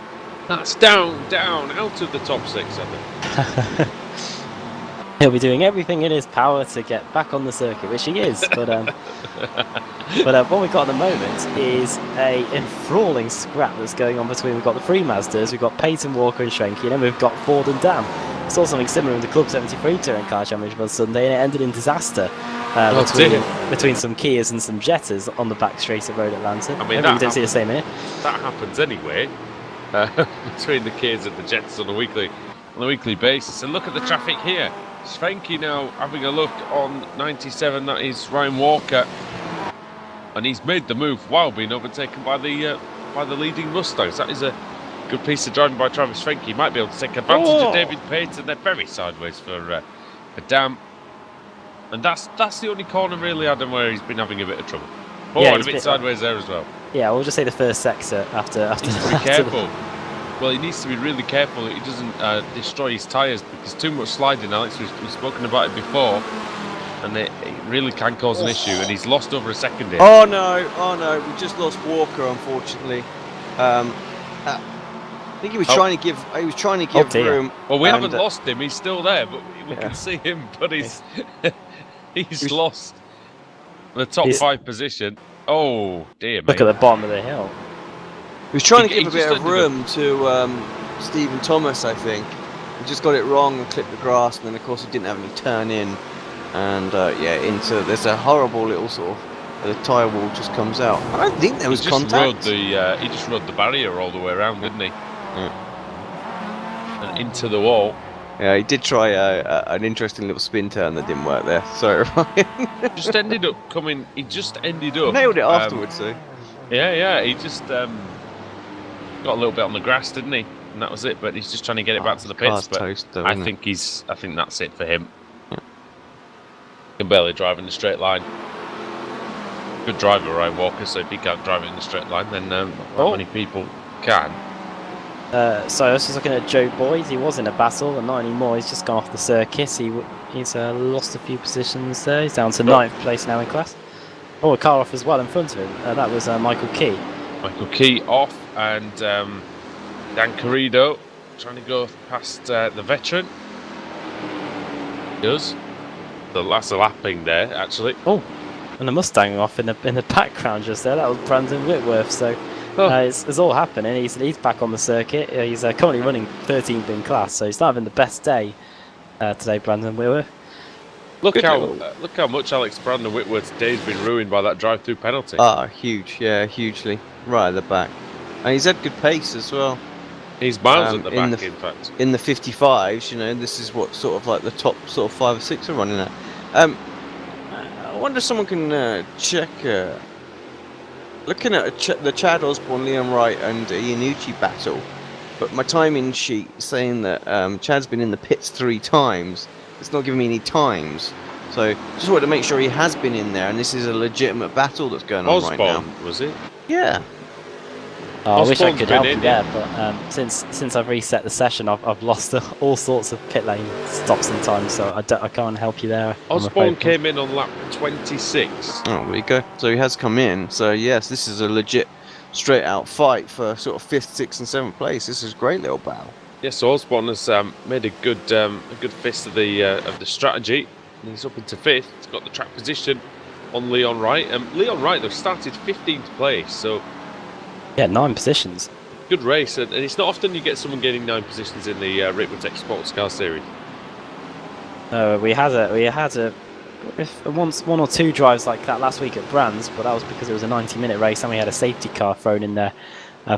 That's down, out of the top 6, I think. He'll be doing everything in his power to get back on the circuit, which he is. But what we've got at the moment is a enthralling scrap that's going on between. We've got the 3 Mazdas, we've got Payton, Walker and Schwenke, and then we've got Ford and Dam. I saw something similar in the Club 73 Touring Car Championship on Sunday, and it ended in disaster between some Kias and some Jettas on the back straight of Road Atlanta. I mean, we don't see the same here. That happens anyway, between the Kias and the Jettas on a weekly basis. And look at the traffic here. Svenke now having a look on 97, that is Ryan Walker, and he's made the move while being overtaken by the leading Mustangs. That is a good piece of driving by Travis Svenke. He might be able to take advantage of David Payton. They're very sideways for Dam, and that's the only corner really, Adam, where he's been having a bit of trouble. And a bit sideways there as well. Yeah, we'll just say the first sector after. Be careful. Well, he needs to be really careful that he doesn't destroy his tyres, because too much sliding, Alex, we've spoken about it before, and it really can cause an issue, and he's lost over a second here. Oh no, we just lost Walker, unfortunately. I think he was trying to give room. Well, we haven't lost him, he's still there, but we can see him, but he's lost the top 5 position. Oh dear, look at the bottom of the hill. He was trying to give a bit of room to Stephen Thomas, I think. He just got it wrong and clipped the grass, and then of course he didn't have any turn in, and there's a horrible little sort of the tyre wall just comes out. I don't think there was contact. He just rode the barrier all the way around, didn't he? Yeah. And into the wall. Yeah, he did try an interesting little spin turn that didn't work there. Sorry, Ryan. He just ended up nailed it afterwards, though. Yeah, he just got a little bit on the grass, didn't he? And that was it. But he's just trying to get it back to the pits. Car's But toast, though, I isn't it? think that's it for him. Can barely drive in the straight line. Good driver, Ryan Walker. So if he can't drive it in the straight line, then not many people can. So I was just looking at Joe Boyd. He was in a battle, and not anymore. He's just gone off the circuit. He's lost a few positions there. He's down to 9th place now in class. Oh, a car off as well in front of him. That was Michael Key. Michael Key off, and Dan Carrido trying to go past the veteran. He does. The last lapping there, actually. Oh, and the Mustang off in the background just there. That was Brandon Whitworth. So it's all happening. He's back on the circuit. He's currently running 13th in class, so he's not having the best day today, Brandon Whitworth. Look how much Brandon Whitworth's day's been ruined by that drive-through penalty. Huge, yeah, hugely. Right at the back. And he's had good pace as well. He's miles at the back, in fact. In the 55s, you know, this is what sort of like the top sort of 5 or 6 are running at. I wonder if someone can check. Looking at the Chad Osborne, Liam Wright, and Iannucci battle, but my timing sheet is saying that Chad's been in the pits 3 times. It's not giving me any times, so just wanted to make sure he has been in there, and this is a legitimate battle that's going on right now. Osborne, was it? Yeah. Oh, I wish I Osborne's could been help you in, there, but since I've reset the session, I've lost all sorts of pit lane stops and times, so I can't help you there. Osborne came in on lap 26. Oh, there you go. So he has come in. So yes, this is a legit, straight out fight for sort of 5th, 6th, and 7th place. This is a great little battle. Yes, Osborne has made a good fist of the strategy. And he's up into 5th. He's got the track position on Leon Wright. Leon Wright, they've started 15th place, so Yeah, 9 positions. good race. And it's not often you get someone getting 9 positions in the Ricmotech Sports Car Series. We had one or two drives like that last week at Brands, but that was because it was a 90-minute race and we had a safety car thrown in there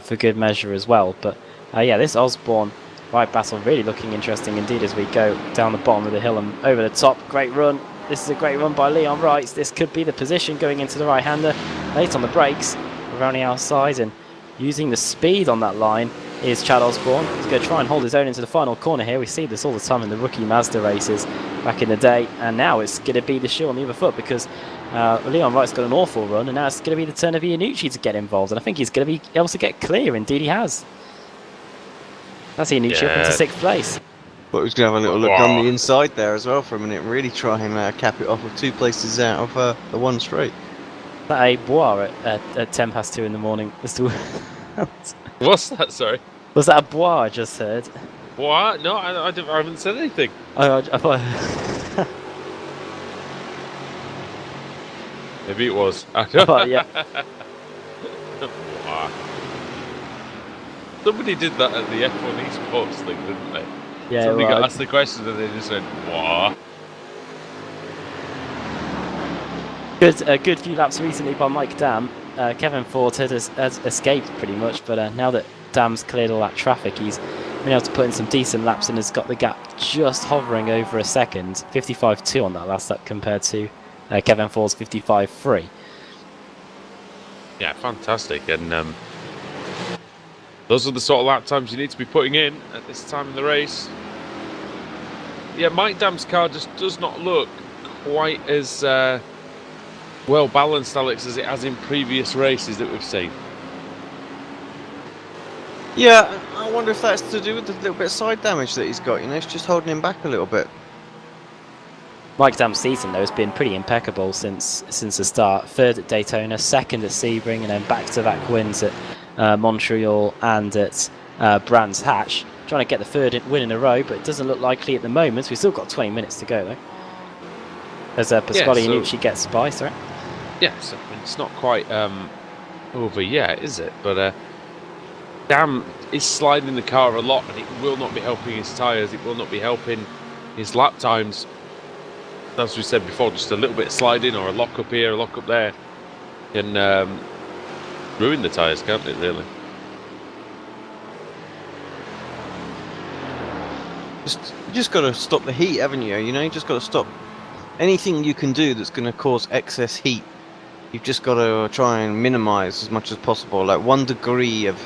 for good measure as well. But yeah, this Osborne Wright battle really looking interesting indeed as we go down the bottom of the hill and over the top. Great run. This is a great run by Leon Wright. This could be the position going into the right-hander. Late on the brakes, around the outside, and using the speed on that line is Chad Osborne. He's going to try and hold his own into the final corner here. We see this all the time in the rookie Mazda races back in the day, and now it's going to be the shoe on the other foot because Leon Wright's got an awful run, and now it's going to be the turn of Iannucci to get involved, and I think he's going to be able to get clear. Indeed he has. That's Iannucci up into 6th place. But he's going to have a little look on the inside there as well for a minute, really try and cap it off with 2 places out of the 1 straight. That a Bois at 10 past 2 in the morning. What's that, sorry? Was that a Bois I just heard? What? No, I haven't said anything. I thought... Maybe it was. yeah. Wow. Somebody did that at the F1 Esports thing, didn't they? Yeah, Somebody well, got asked the question and they just went, what? A good few laps recently by Mike Dam. Kevin Ford has escaped pretty much, but now that Dam's cleared all that traffic, he's been able to put in some decent laps and has got the gap just hovering over a second. 55.2 on that last lap compared to Kevin Ford's 55.3. Yeah, fantastic. And those are the sort of lap times you need to be putting in at this time in the race. Yeah, Mike Dam's car just does not look quite as well balanced, Alex, as it has in previous races that we've seen. Yeah, I wonder if that's to do with the little bit of side damage that he's got. You know, it's just holding him back a little bit. Mike Dam's season though has been pretty impeccable since the start. 3rd at Daytona, 2nd at Sebring, and then back-to-back wins at Montreal and at Brands Hatch. Trying to get the 3rd win in a row, but it doesn't look likely at the moment. We've still got 20 minutes to go though. As Pasquale Iannucci gets by, sorry. Yes, I mean, it's not quite over yet, is it? But Dam is sliding the car a lot, and it will not be helping his tyres. It will not be helping his lap times. As we said before, just a little bit of sliding or a lock up here, a lock up there can ruin the tyres, can't it, really? You just got to stop the heat, haven't you? You know, you just got to stop anything you can do that's going to cause excess heat. You've just got to try and minimise as much as possible. Like 1 degree of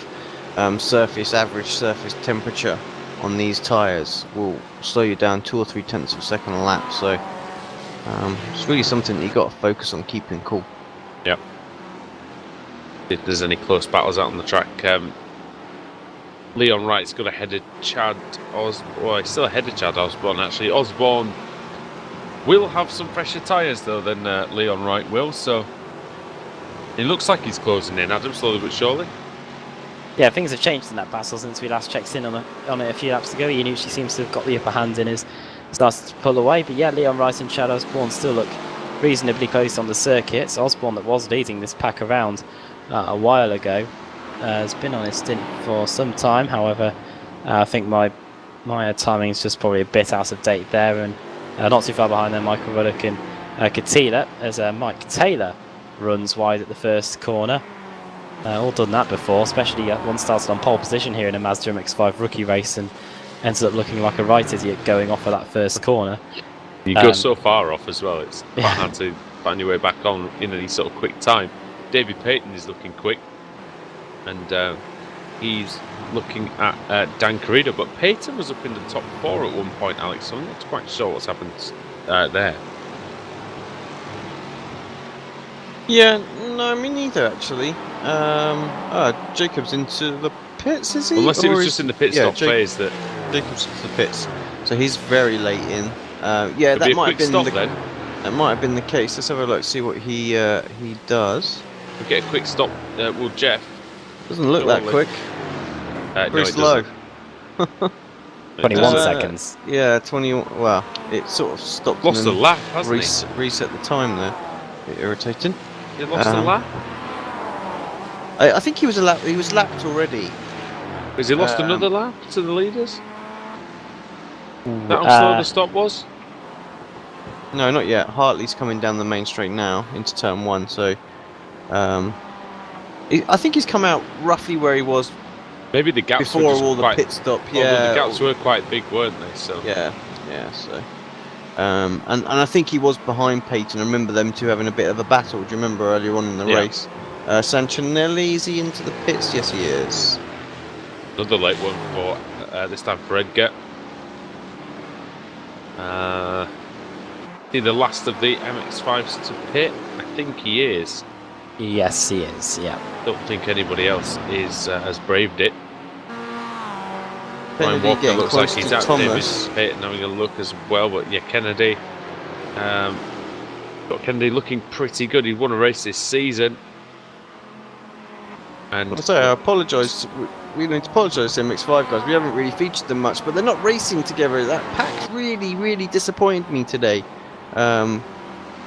average surface temperature on these tyres will slow you down 2 or 3 tenths of a second a lap. So it's really something that you got to focus on keeping cool. Yep. If there's any close battles out on the track, Leon Wright's got ahead of Chad Osborne. Well, he's still ahead of Chad Osborne, actually. Osborne will have some fresher tyres, though, than Leon Wright will, so it looks like he's closing in, Adam, slowly but surely. Yeah, things have changed in that battle since we last checked in on it a few laps ago. Iannucci seems to have got the upper hand and is starting to pull away, but yeah, Leon Wright and Chad Osborne still look reasonably close on the circuit. It's Osborne that was leading this pack around a while ago. Has been on his stint for some time. However, I think my timing is just probably a bit out of date there, and not too far behind there, Michael Ruddock and Katila, as Mike Taylor runs wide at the first corner. All done that before, especially one started on pole position here in a Mazda MX-5 rookie race and ended up looking like a right idiot going off of that first corner. You go so far off as well, it's quite hard to find your way back on in any sort of quick time. David Payton is looking quick, and he's looking at Dan Carrido, but Payton was up in the top 4 at one point, Alex, so I'm not quite sure what's happened there. Yeah, no, me neither, actually. Jacob's into the pits, is he? Unless he was just in the pit stop phase. That Jacob's into the pits, so he's very late in. Yeah, that might have been that might have been the case. Let's have a look, see what he does. We'll get a quick stop. Will Jeff? Doesn't look that quick. Very slow. 21 seconds. Yeah, 21. Well, it sort of stopped. Lost a lap, hasn't he? Reset the time there. Bit irritating. He lost a lap. I think he was lapped already. Has he lost another lap to the leaders? That how slow the stop was? No, not yet. Hartley's coming down the main straight now into turn 1, so I think he's come out roughly where he was. Maybe the gaps before were just all the quite, pit stop. Yeah, the gaps were quite big, weren't they? So yeah. So, and I think he was behind Peyton. I remember them two having a bit of a battle. Do you remember earlier on in the race? Sancinelli, is he into the pits? Yes, he is. Another late one for this time for Edgar. The last of the MX-5s to pit. I think he is. Yes, he is. Yeah. Don't think anybody else has braved it. Kennedy Ryan Walker looks like he's out there with pit and having a look as well. But yeah, Kennedy. Got Kennedy looking pretty good. He won a race this season. And I apologise. We need to apologise to MX-5 guys. We haven't really featured them much, but they're not racing together. That pack really, really disappointed me today.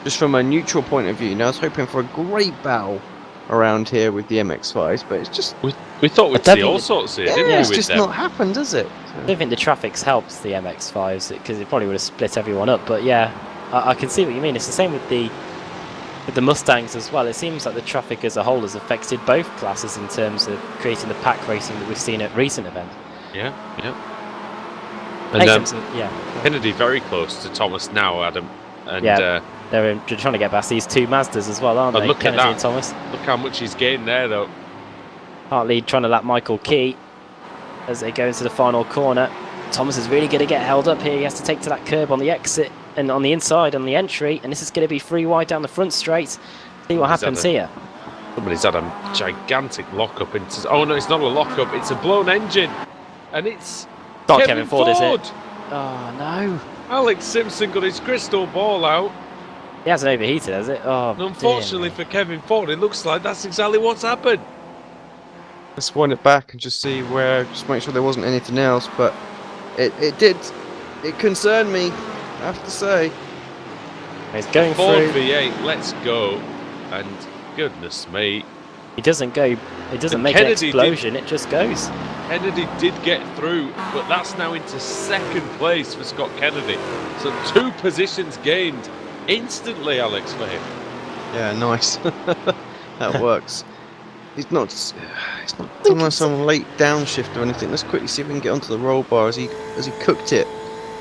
Just from a neutral point of view. Now I was hoping for a great battle around here with the MX-5s, but it's just we thought we'd see all sorts here, didn't we? It's with just them? not happened, does it? I don't think the traffic's helped the MX-5s because it probably would have split everyone up. But yeah, I can see what you mean. It's the same with the Mustangs as well. It seems like the traffic as a whole has affected both classes in terms of creating the pack racing that we've seen at recent events. Yeah. And Kennedy very close to Thomas now, Adam. And they're trying to get past these two Mazdas as well, aren't they? Look Kennedy at that. and Thomas. Look how much he's gained there, though. Hartley trying to lap Michael Key as they go into the final corner. Thomas is really going to get held up here. He has to take to that curb on the exit and on the inside on the entry, and this is going to be free wide down the front straight. See what happens here. Somebody's had a gigantic lock-up into... Oh no, it's not a lock-up, it's a blown engine. And it's not Kevin Ford, is Ford. it? Oh no. Alex Simpson got his crystal ball out. He hasn't overheated, has it? Oh, and unfortunately for Kevin Ford, it looks like that's exactly what's happened. Let's wind it back and just see just make sure there wasn't anything else, but it did. It concerned me, I have to say. He's going Ford through. V8, let's go. And goodness me. He doesn't go. It doesn't make Kennedy an explosion. It just goes. Kennedy did get through, but that's now into second place for Scott Kennedy. So 2 positions gained instantly, Alex, for him. Yeah, nice. That works. He's not done some late downshift or anything. Let's quickly see if we can get onto the roll bar as he cooked it.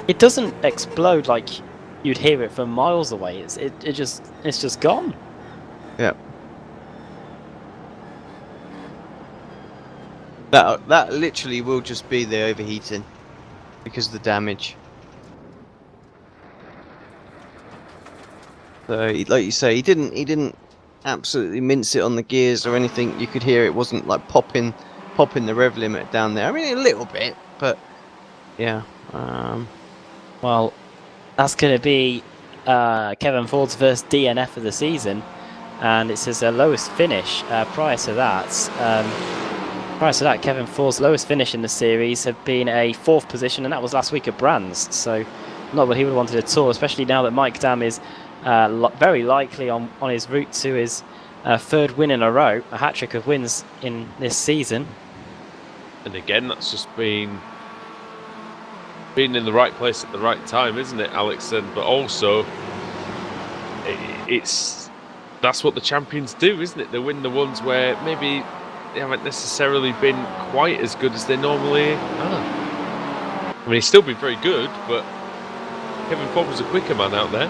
It doesn't explode like you'd hear it from miles away. It's just gone. Yeah. That literally will just be the overheating because of the damage. So, like you say, he didn't absolutely mince it on the gears or anything. You could hear it wasn't like popping the rev limit down there. I mean, a little bit, but yeah. Well, that's going to be Kevin Ford's first DNF of the season, and it's his lowest finish. Prior to that, Kevin Ford's lowest finish in the series had been a 4th position, and that was last week at Brands. So, not what he would have wanted at all, especially now that Mike Dam is very likely on his route to his 3rd win in a row, a hat-trick of wins in this season. And again, that's just being in the right place at the right time, isn't it, Alex? But also, that's what the champions do, isn't it? They win the ones where maybe they haven't necessarily been quite as good as they normally are. I mean, he's still been very good, but Kevin Ford was a quicker man out there.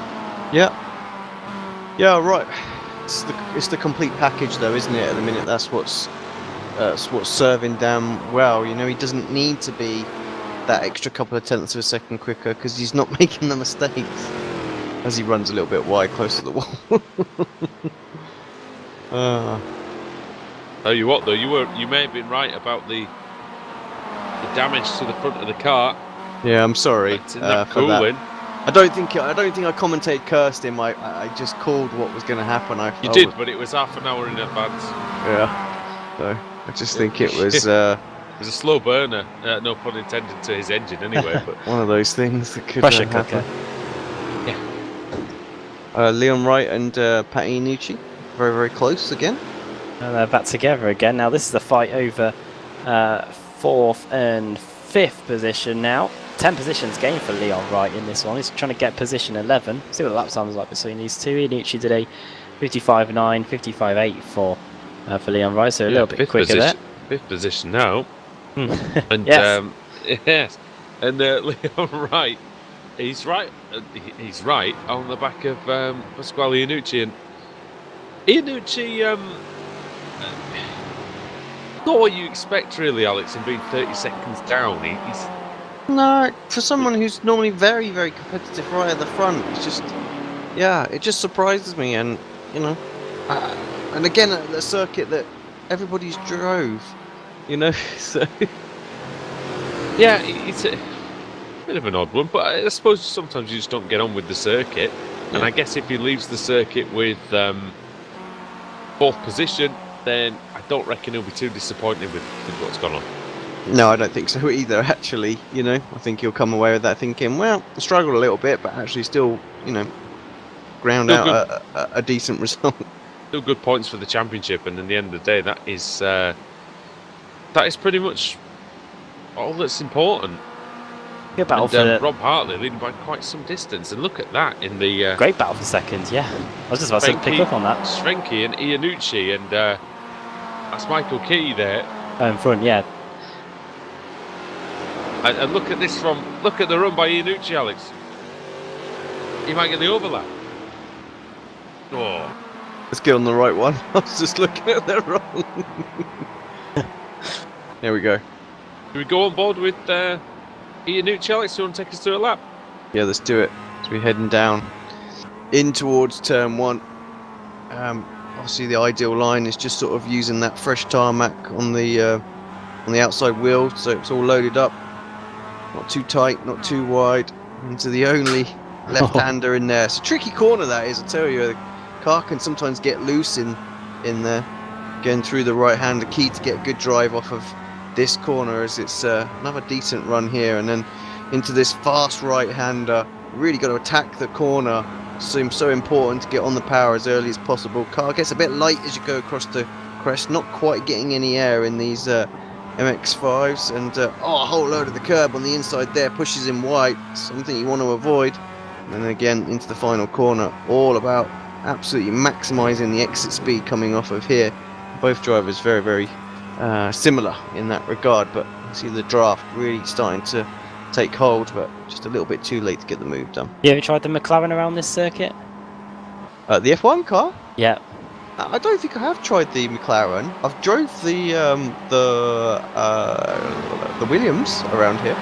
Yeah, right. It's the complete package, though, isn't it? At the minute, that's what's serving Dam well. You know, he doesn't need to be that extra couple of tenths of a second quicker because he's not making the mistakes as he runs a little bit wide, close to the wall. Tell you what, though, you may have been right about the damage to the front of the car. Yeah, I'm sorry for that. cooling. I don't think I commentate cursed him. I just called what was going to happen. You did, but it was half an hour in advance. Yeah. So I just think it was. It was a slow burner, no pun intended to his engine anyway. But one of those things that could pressure happen. cooker. Yeah. Leon Wright and Pat Iannucci, very very close again. And they're back together again. Now this is the fight over 4th and 5th position now. 10 positions gained for Leon Wright in this one. He's trying to get position 11. See what the lap time is like between these two. Iannucci did a 55.9, 55.8 for Leon Wright, so a little bit quicker there. 5th position now. And yes. yes, and Leon Wright, he's right on the back of Pasquale Iannucci, and Iannucci, not what you expect really, Alex, in being 30 seconds down. He's no, for someone who's normally very very competitive right at the front, it's just it just surprises me, and you know, and again at the circuit that everybody's drove. You know, so yeah, it's a bit of an odd one, but I suppose sometimes you just don't get on with the circuit. Yeah. And I guess if he leaves the circuit with 4th position, then I don't reckon he'll be too disappointed with what's gone on. No, I don't think so either. Actually, you know, I think he'll come away with that thinking, well, I struggled a little bit, but actually still, you know, ground out a decent result. Still good points for the championship, and in the end of the day, that is pretty much all that's important. Good battle and, Rob Hartley leading by quite some distance, and look at that in the great battle for second. Yeah, I was just about to pick up on that. Schrenke and Iannucci, and that's Michael Key there in front. Yeah, and look at the run by Iannucci, Alex. He might get the overlap. Oh, let's get on the right one. I was just looking at the wrong. There we go. Do we go on board with Iannucci, Alex? Do you want to take us through a lap? Yeah, let's do it. So we're heading down in towards turn 1. Obviously, the ideal line is just sort of using that fresh tarmac on the outside wheel, so it's all loaded up. Not too tight, not too wide. Into the only left-hander in there. It's a tricky corner that is, I tell you. The car can sometimes get loose in there. Getting through the right hand, the key to get a good drive off of this corner, as it's another decent run here, and then into this fast right hander. Really got to attack the corner. Seems so important to get on the power as early as possible. Car gets a bit light as you go across the crest, not quite getting any air in these MX-5s, and a whole load of the curb on the inside there pushes him wide, something you want to avoid. And then again into the final corner, all about absolutely maximising the exit speed coming off of here. Both drivers very very similar in that regard, but you see the draft really starting to take hold, but just a little bit too late to get the move done. You ever tried the McLaren around this circuit? The F1 car? Yeah. I don't think I have tried the McLaren. I've drove the Williams around here.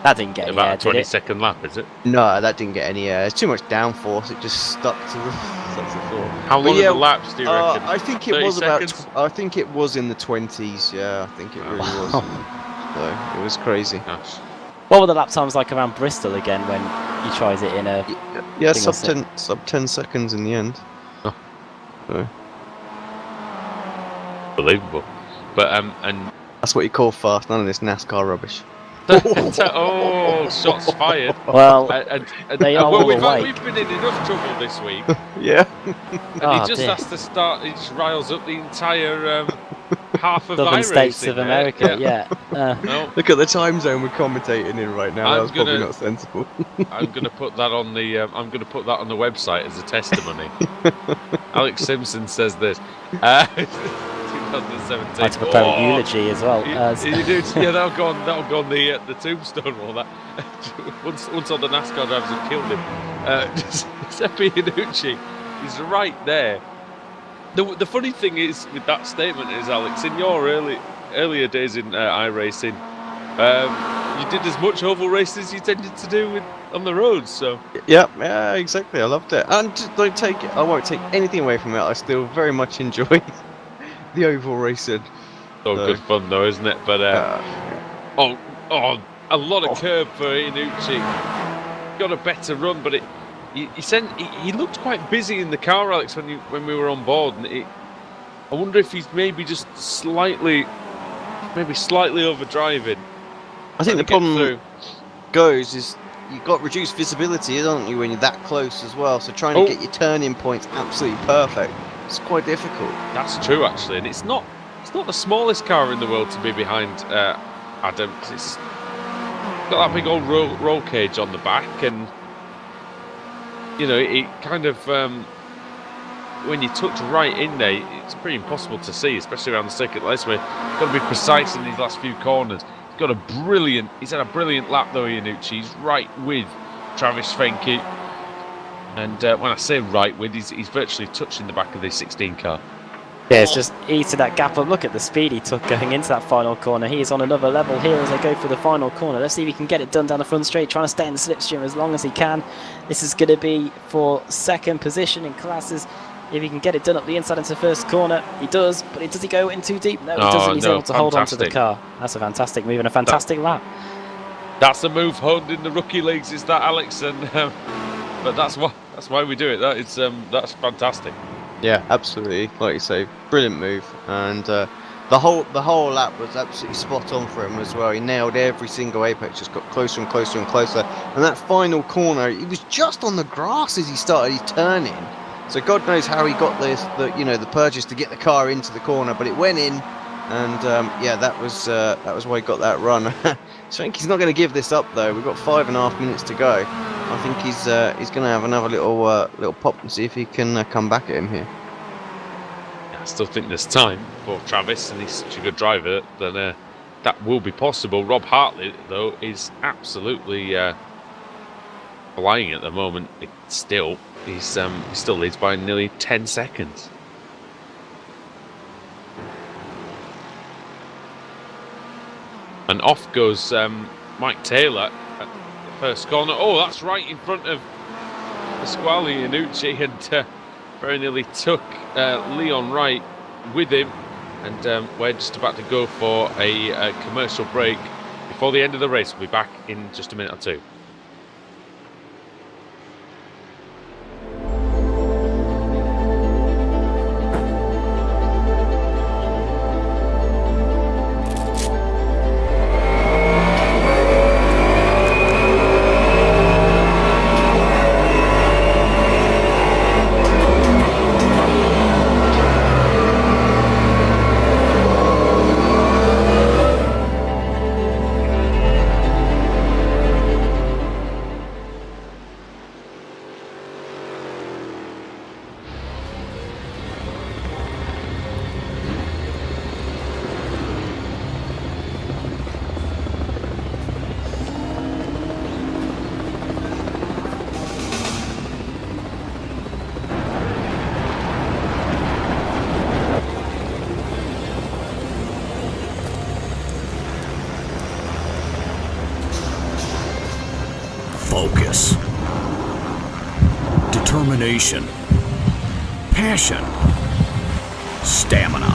That didn't get any air, About a did it? 20-second lap, is it? No, that didn't get any air. It's too much downforce. It just stuck to the floor. How But long yeah, are the laps, do you reckon? I think it 30 was seconds? I think it was in the 20s. Yeah, I think it really was. So it was crazy. Gosh. What were the lap times like around Bristol again when you tried it in a... Yeah, Single sub 10 seconds in the end. Oh. So Unbelievable. But and that's what you call fast. None of this NASCAR rubbish. oh, shots fired. Well, And they are well, all we've awake. been in enough trouble this week, Yeah. and Oh, he just dear. has to start. He just riles up the entire half of Southern states iRacing of there. America, yeah. No, Look at the time zone we're commentating in right now. I'm That was probably gonna- not sensible. I'm going to put that on the. I'm going to put that on the website as a testimony. Alex Simpson says this. 2017. I had to prepare a eulogy as well. You do, yeah, that'll go on the tombstone wall. That once all the NASCAR drivers have killed him. Giuseppe Iannucci is right there. The funny thing is with that statement is, Alex, in your earlier days in iRacing, you did as much oval races as you tended to do on the roads. So Yeah, exactly. I loved it. And just don't take it. I won't take anything away from it. I still very much enjoy the oval racing. all good fun though, isn't it? But a lot of curb for Iannucci. Got a better run, but he looked quite busy in the car, Alex, when we were on board. And I wonder if he's maybe just slightly overdriving. I think the trying to get problem through. goes is you've got reduced visibility, don't you, when you're that close as well. So trying to get your turning points absolutely perfect, it's quite difficult. That's true, actually, and it's not the smallest car in the world to be behind Adam, 'cause it's got that big old roll cage on the back, and you know it kind of when you're tucked right in there, it's pretty impossible to see, especially around the circuit like this. Where you've got to be precise in these last few corners. He's had a brilliant lap though, Iannucci. He's right with Travis Fenke. And when I say right with, he's virtually touching the back of the 16 car. Yeah, it's just eating that gap up. Look at the speed he took going into that final corner. He is on another level here as they go for the final corner. Let's see if he can get it done down the front straight, trying to stay in the slipstream as long as he can. This is going to be for second position in classes. If he can get it done up the inside into the first corner, he does, but does he go in too deep? No, he doesn't. He's able to hold on to the car. That's a fantastic move and a fantastic lap. That's the move honed in the rookie leagues, is that, Alex? And but that's why we do it. That's fantastic. Yeah, absolutely. Like you say, brilliant move, and the whole lap was absolutely spot on for him as well. He nailed every single apex, just got closer and closer and closer. And that final corner, he was just on the grass as he started his turning. So God knows how he got the purchase to get the car into the corner, but it went in, and that was why he got that run. I think he's not going to give this up though. We've got 5.5 minutes to go. I think he's going to have another little pop and see if he can come back at him here. I still think there's time for Travis, and he's such a good driver that that will be possible. Rob Hartley, though, is absolutely flying at the moment. He still leads by nearly 10 seconds. And off goes Mike Taylor at the first corner. Oh, that's right in front of Pasquale Iannucci, and very nearly took Leon Wright with him. And we're just about to go for a commercial break before the end of the race. We'll be back in just a minute or two. determination, passion, stamina,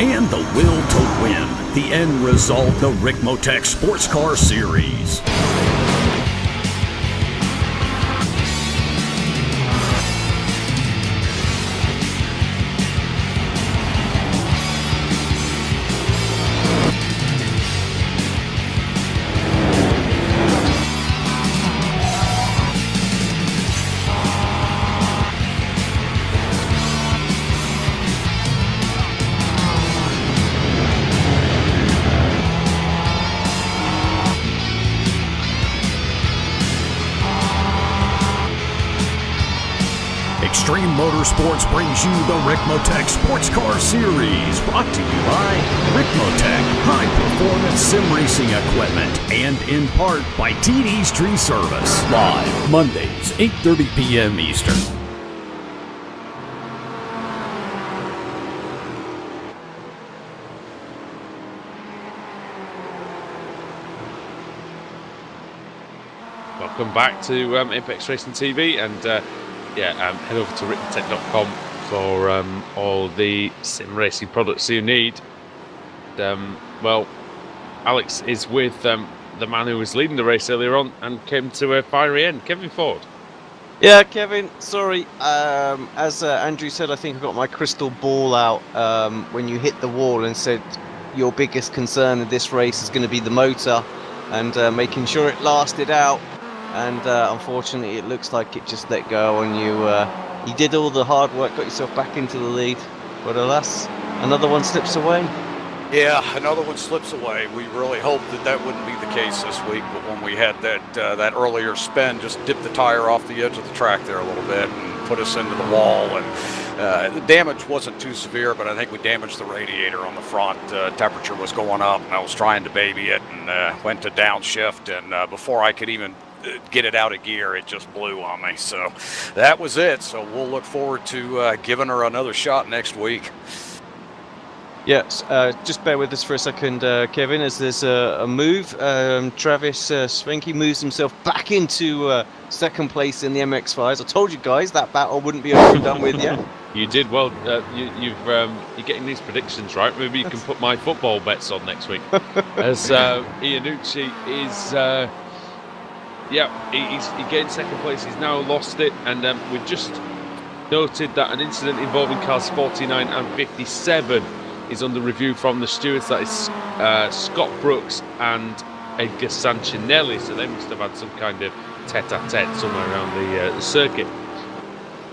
and the will to win. The end result, the Ricmotech Sports Car Series. Extreme Motorsports brings you the Ricmotech Sports Car Series, brought to you by Ricmotech high-performance sim racing equipment, and in part by TD's Tree Service. Live Mondays, 8:30 p.m. Eastern. Welcome back to Apex Racing TV, and head over to ricmotech.com for all the sim racing products you need. Well, Alex is with the man who was leading the race earlier on and came to a fiery end, Kevin Ford. Yeah, Kevin, sorry. As Andrew said, I think I got my crystal ball out when you hit the wall and said your biggest concern in this race is going to be the motor and making sure it lasted out. And unfortunately, it looks like it just let go on you. You did all the hard work, got yourself back into the lead, but alas, another one slips away. Yeah, another one slips away. We really hoped that that wouldn't be the case this week, but when we had that earlier spin, just dipped the tire off the edge of the track there a little bit and put us into the wall. And the damage wasn't too severe, but I think we damaged the radiator on the front. Temperature was going up, and I was trying to baby it, and went to downshift, and before I could even get it out of gear, it just blew on me. So that was it. So we'll look forward to giving her another shot next week. Yes, just bear with us for a second, Kevin, as there's a move. Travis Svenke moves himself back into second place in the MX-5s. I told you guys that battle wouldn't be over and done with yet. You did well. You're getting these predictions right. Maybe you can put my football bets on next week. As Iannucci is... he's getting second place. He's now lost it, and we've just noted that an incident involving cars 49 and 57 is under review from the stewards. That is Scott Brooks and Edgar Sanchinelli. So they must have had some kind of tete-a-tete somewhere around the circuit.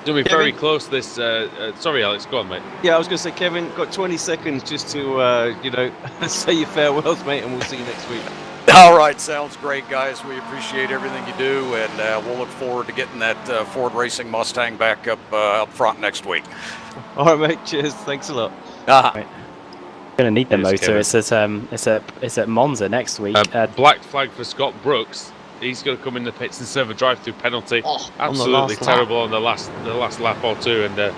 Doing me very close to this. Sorry, Alex, go on, mate. Yeah, I was going to say, Kevin, got 20 seconds just to, say your farewells, mate, and we'll see you next week. All right, sounds great, guys. We appreciate everything you do, and we'll look forward to getting that Ford Racing Mustang back up front next week. All right, mate. Cheers. Thanks a lot. Right. Gonna need the motor. Kevin. It's at Monza next week. Black flag for Scott Brooks. He's going to come in the pits and serve a drive-through penalty. Absolutely terrible on the last lap or two, and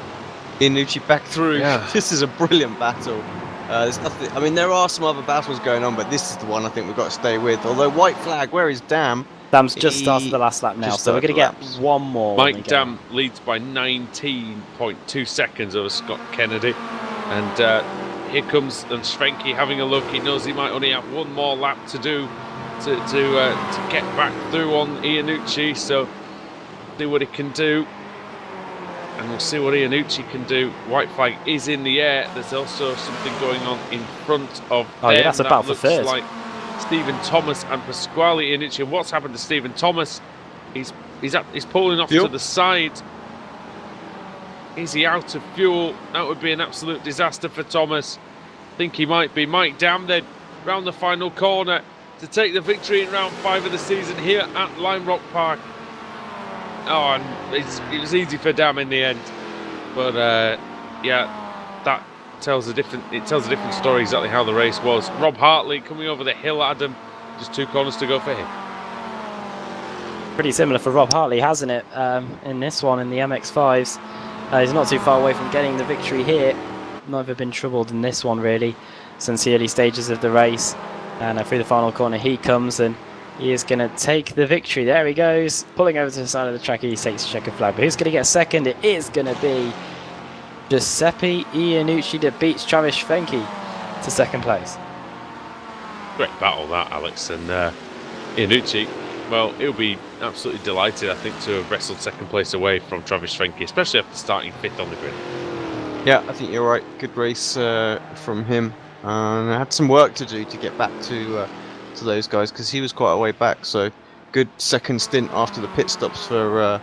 Iannucci back through. Yeah. This is a brilliant battle. There's nothing. I mean, there are some other battles going on, but this is the one I think we've got to stay with. Although white flag, where is Dam? Dam's just started the last lap now, so we're going to get one more. Mike Dam leads by 19.2 seconds over Scott Kennedy, and here comes Svenke having a look. He knows he might only have one more lap to do to get back through on Iannucci. So see what he can do. And we'll see what Iannucci can do. White flag is in the air. There's also something going on in front of them. Yeah, that's about for third. Like Stephen Thomas and Pasquale Iannucci. And what's happened to Stephen Thomas? He's pulling off to the side. Is he out of fuel? That would be an absolute disaster for Thomas. I think he might be. Mike Dam then round the final corner to take the victory in round 5 of the season here at Lime Rock Park. Oh, and it was easy for Dam in the end, but that tells a different story exactly how the race was. Rob Hartley coming over the hill, Adam, just 2 corners to go for him. Pretty similar for Rob Hartley, hasn't it? In this one, in the MX-5s, he's not too far away from getting the victory here. Never been troubled in this one really since the early stages of the race, and through the final corner he comes, and He is going to take the victory. There he goes, pulling over to the side of the track. He takes the checkered flag. But who's going to get second? It is going to be Giuseppe Iannucci that beats Travis Schwenke to second place. Great battle that, Alex. And Iannucci, well, he'll be absolutely delighted, I think, to have wrestled second place away from Travis Schwenke, especially after starting 5th on the grid. Yeah, I think you're right. Good race from him. I had some work to do to get back to those guys because he was quite a way back. So good second stint after the pit stops for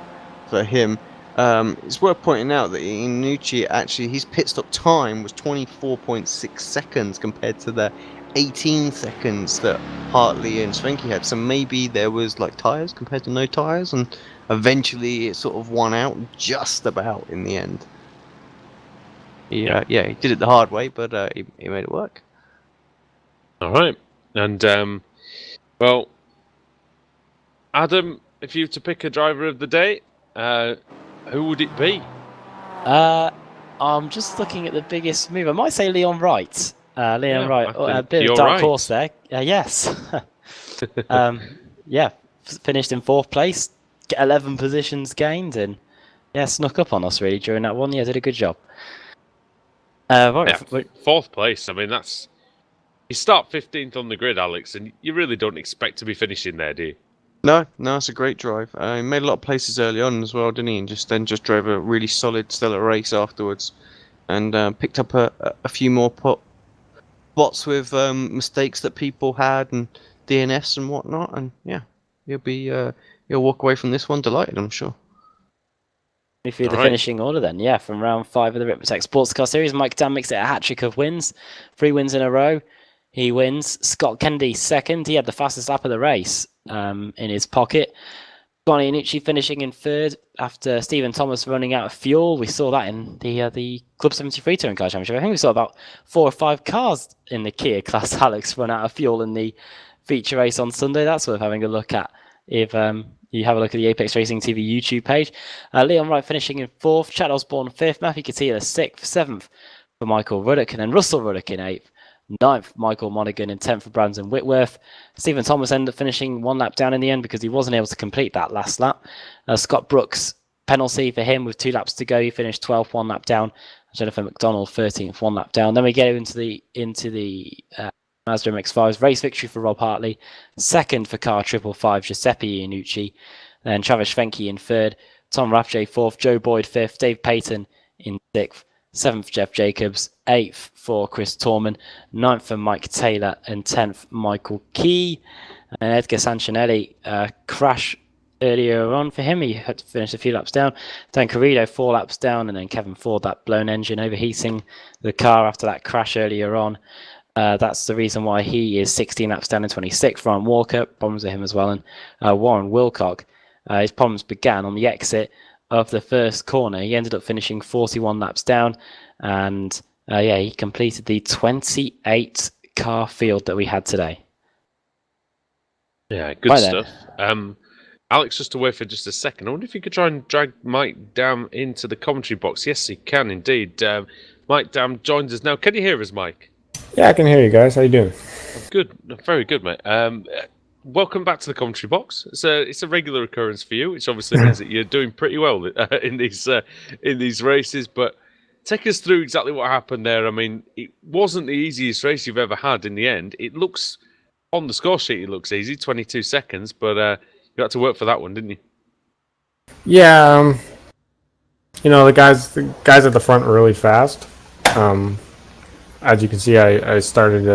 him. It's worth pointing out that Iannucci actually his pit stop time was 24.6 seconds compared to the 18 seconds that Hartley and Schwenke had. So maybe there was like tyres compared to no tyres, and eventually it sort of won out just about in the end. He did it the hard way, but he made it work. All right, and well, Adam, if you were to pick a driver of the day, who would it be? I'm just looking at the biggest move. I might say Leon Wright. Leon Wright, a bit of you're dark right. horse there. Yes. Yeah, finished in 4th place, 11 positions gained, and snuck up on us really during that one. Yeah, did a good job. Right, 4th place. I mean, that's you start 15th on the grid, Alex, and you really don't expect to be finishing there, do you? No, it's a great drive. He made a lot of places early on as well, didn't he? And just drove a really solid, stellar race afterwards, and picked up a few more spots with mistakes that people had and DNFs and whatnot. And yeah, he'll walk away from this one delighted, I'm sure. Through the finishing order then, from round 5 of the Ricmotech Sports Car Series, Mike Dan makes it a hat-trick of wins, 3 wins in a row. He wins. Scott Kennedy second. He had the fastest lap of the race in his pocket. Giovanni Iannucci finishing in 3rd after Stephen Thomas running out of fuel. We saw that in the Club 73 Touring Car Championship. I think we saw about 4 or 5 cars in the Kia class, Alex, run out of fuel in the feature race on Sunday. That's worth having a look at if you have a look at the Apex Racing TV YouTube page. Leon Wright finishing in 4th. Chad Osborne 5th. Matthew Catilla 6th. 7th for Michael Ruddock. And then Russell Ruddock in 8th. 9th, Michael Monaghan, and 10th for Brandon Whitworth. Stephen Thomas ended up finishing 1 lap down in the end because he wasn't able to complete that last lap. Scott Brooks, penalty for him with 2 laps to go. He finished 12th, 1 lap down. Jennifer McDonald, 13th, 1 lap down. Then we get into the Mazda MX-5's race victory for Rob Hartley. 2nd for car 555, Giuseppe Iannucci. Then Travis Schwenke in 3rd. Tom Rapche 4th. Joe Boyd 5th. Dave Payton in 6th. 7th, Jeff Jacobs. 8th for Chris Torman. 9th for Mike Taylor. And 10th, Michael Key. And Edgar Sanchinelli crash earlier on for him. He had to finish a few laps down. Dan Carrillo 4 laps down. And then Kevin Ford, that blown engine overheating the car after that crash earlier on. That's the reason why he is 16 laps down in 26th. Ryan Walker, problems with him as well. And Warren Wilcock, his problems began on the exit of the first corner. He ended up finishing 41 laps down, and he completed the 28 car field that we had today. Yeah, good stuff. Alex, just away for just a second. I wonder if you could try and drag Mike Dam into the commentary box. Yes, he can indeed. Mike Dam joins us now. Can you hear us, Mike? Yeah, I can hear you guys. How you doing? Good, very good, mate. Welcome back to the commentary box. It's a regular occurrence for you, which obviously means that you're doing pretty well in these races. But take us through exactly what happened there. I mean, it wasn't the easiest race you've ever had. In the end, it looks on the score sheet, it looks easy, 22 seconds. But you had to work for that one, didn't you? Yeah, the guys at the front were really fast. As you can see, I started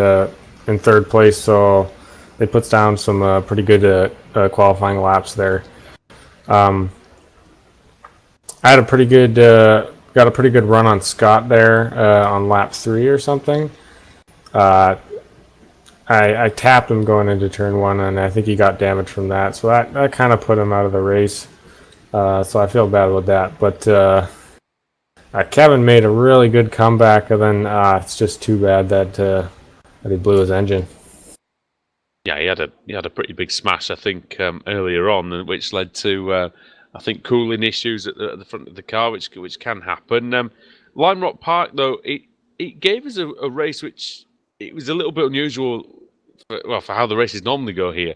in 3rd place, so they put down some pretty good qualifying laps there. I had a pretty good got a pretty good run on Scott there on lap 3 or something. I tapped him going into turn 1, and I think he got damage from that, so that kind of put him out of the race. So I feel bad with that, but Kevin made a really good comeback, and then it's just too bad that he blew his engine. Yeah, he had a pretty big smash, I think, earlier on, which led to I think cooling issues at the front of the car, which can happen. Lime Rock Park, though, it gave us a race which it was a little bit unusual for how the races normally go here.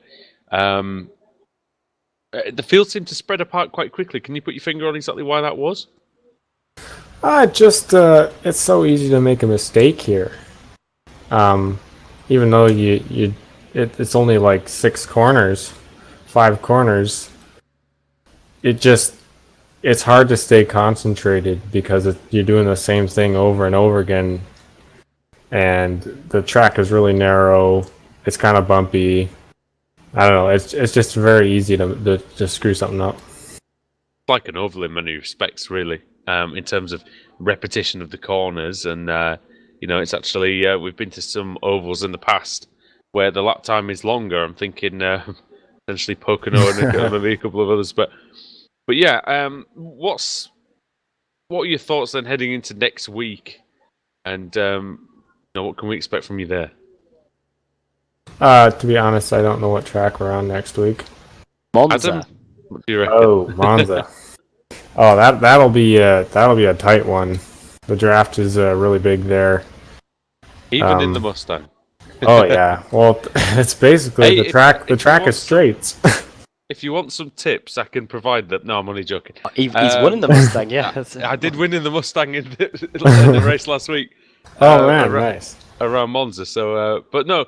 The field seemed to spread apart quite quickly. Can you put your finger on exactly why that was? It's so easy to make a mistake here. Even though it's only like 5 corners, it's hard to stay concentrated because you're doing the same thing over and over again, and the track is really narrow. It's kind of bumpy. I don't know. It's just very easy to screw something up. Like an oval in many respects, really, in terms of repetition of the corners, and it's actually we've been to some ovals in the past where the lap time is longer. I'm thinking potentially Pocono and maybe a couple of others, but yeah, what are your thoughts then heading into next week, and what can we expect from you there? To be honest, I don't know what track we're on next week. Monza. Adam, what do you reckon? Oh, Monza. Oh, that'll be a tight one. The draft is really big there. Even in the Mustang. Oh yeah. Well, it's basically Hey, the track. if The you track want is straights. If you want some tips, I can provide them. No, I'm only joking. He's won in the Mustang, yeah. I did win in the Mustang in the race last week. Oh man, nice. Around Monza. So, but no,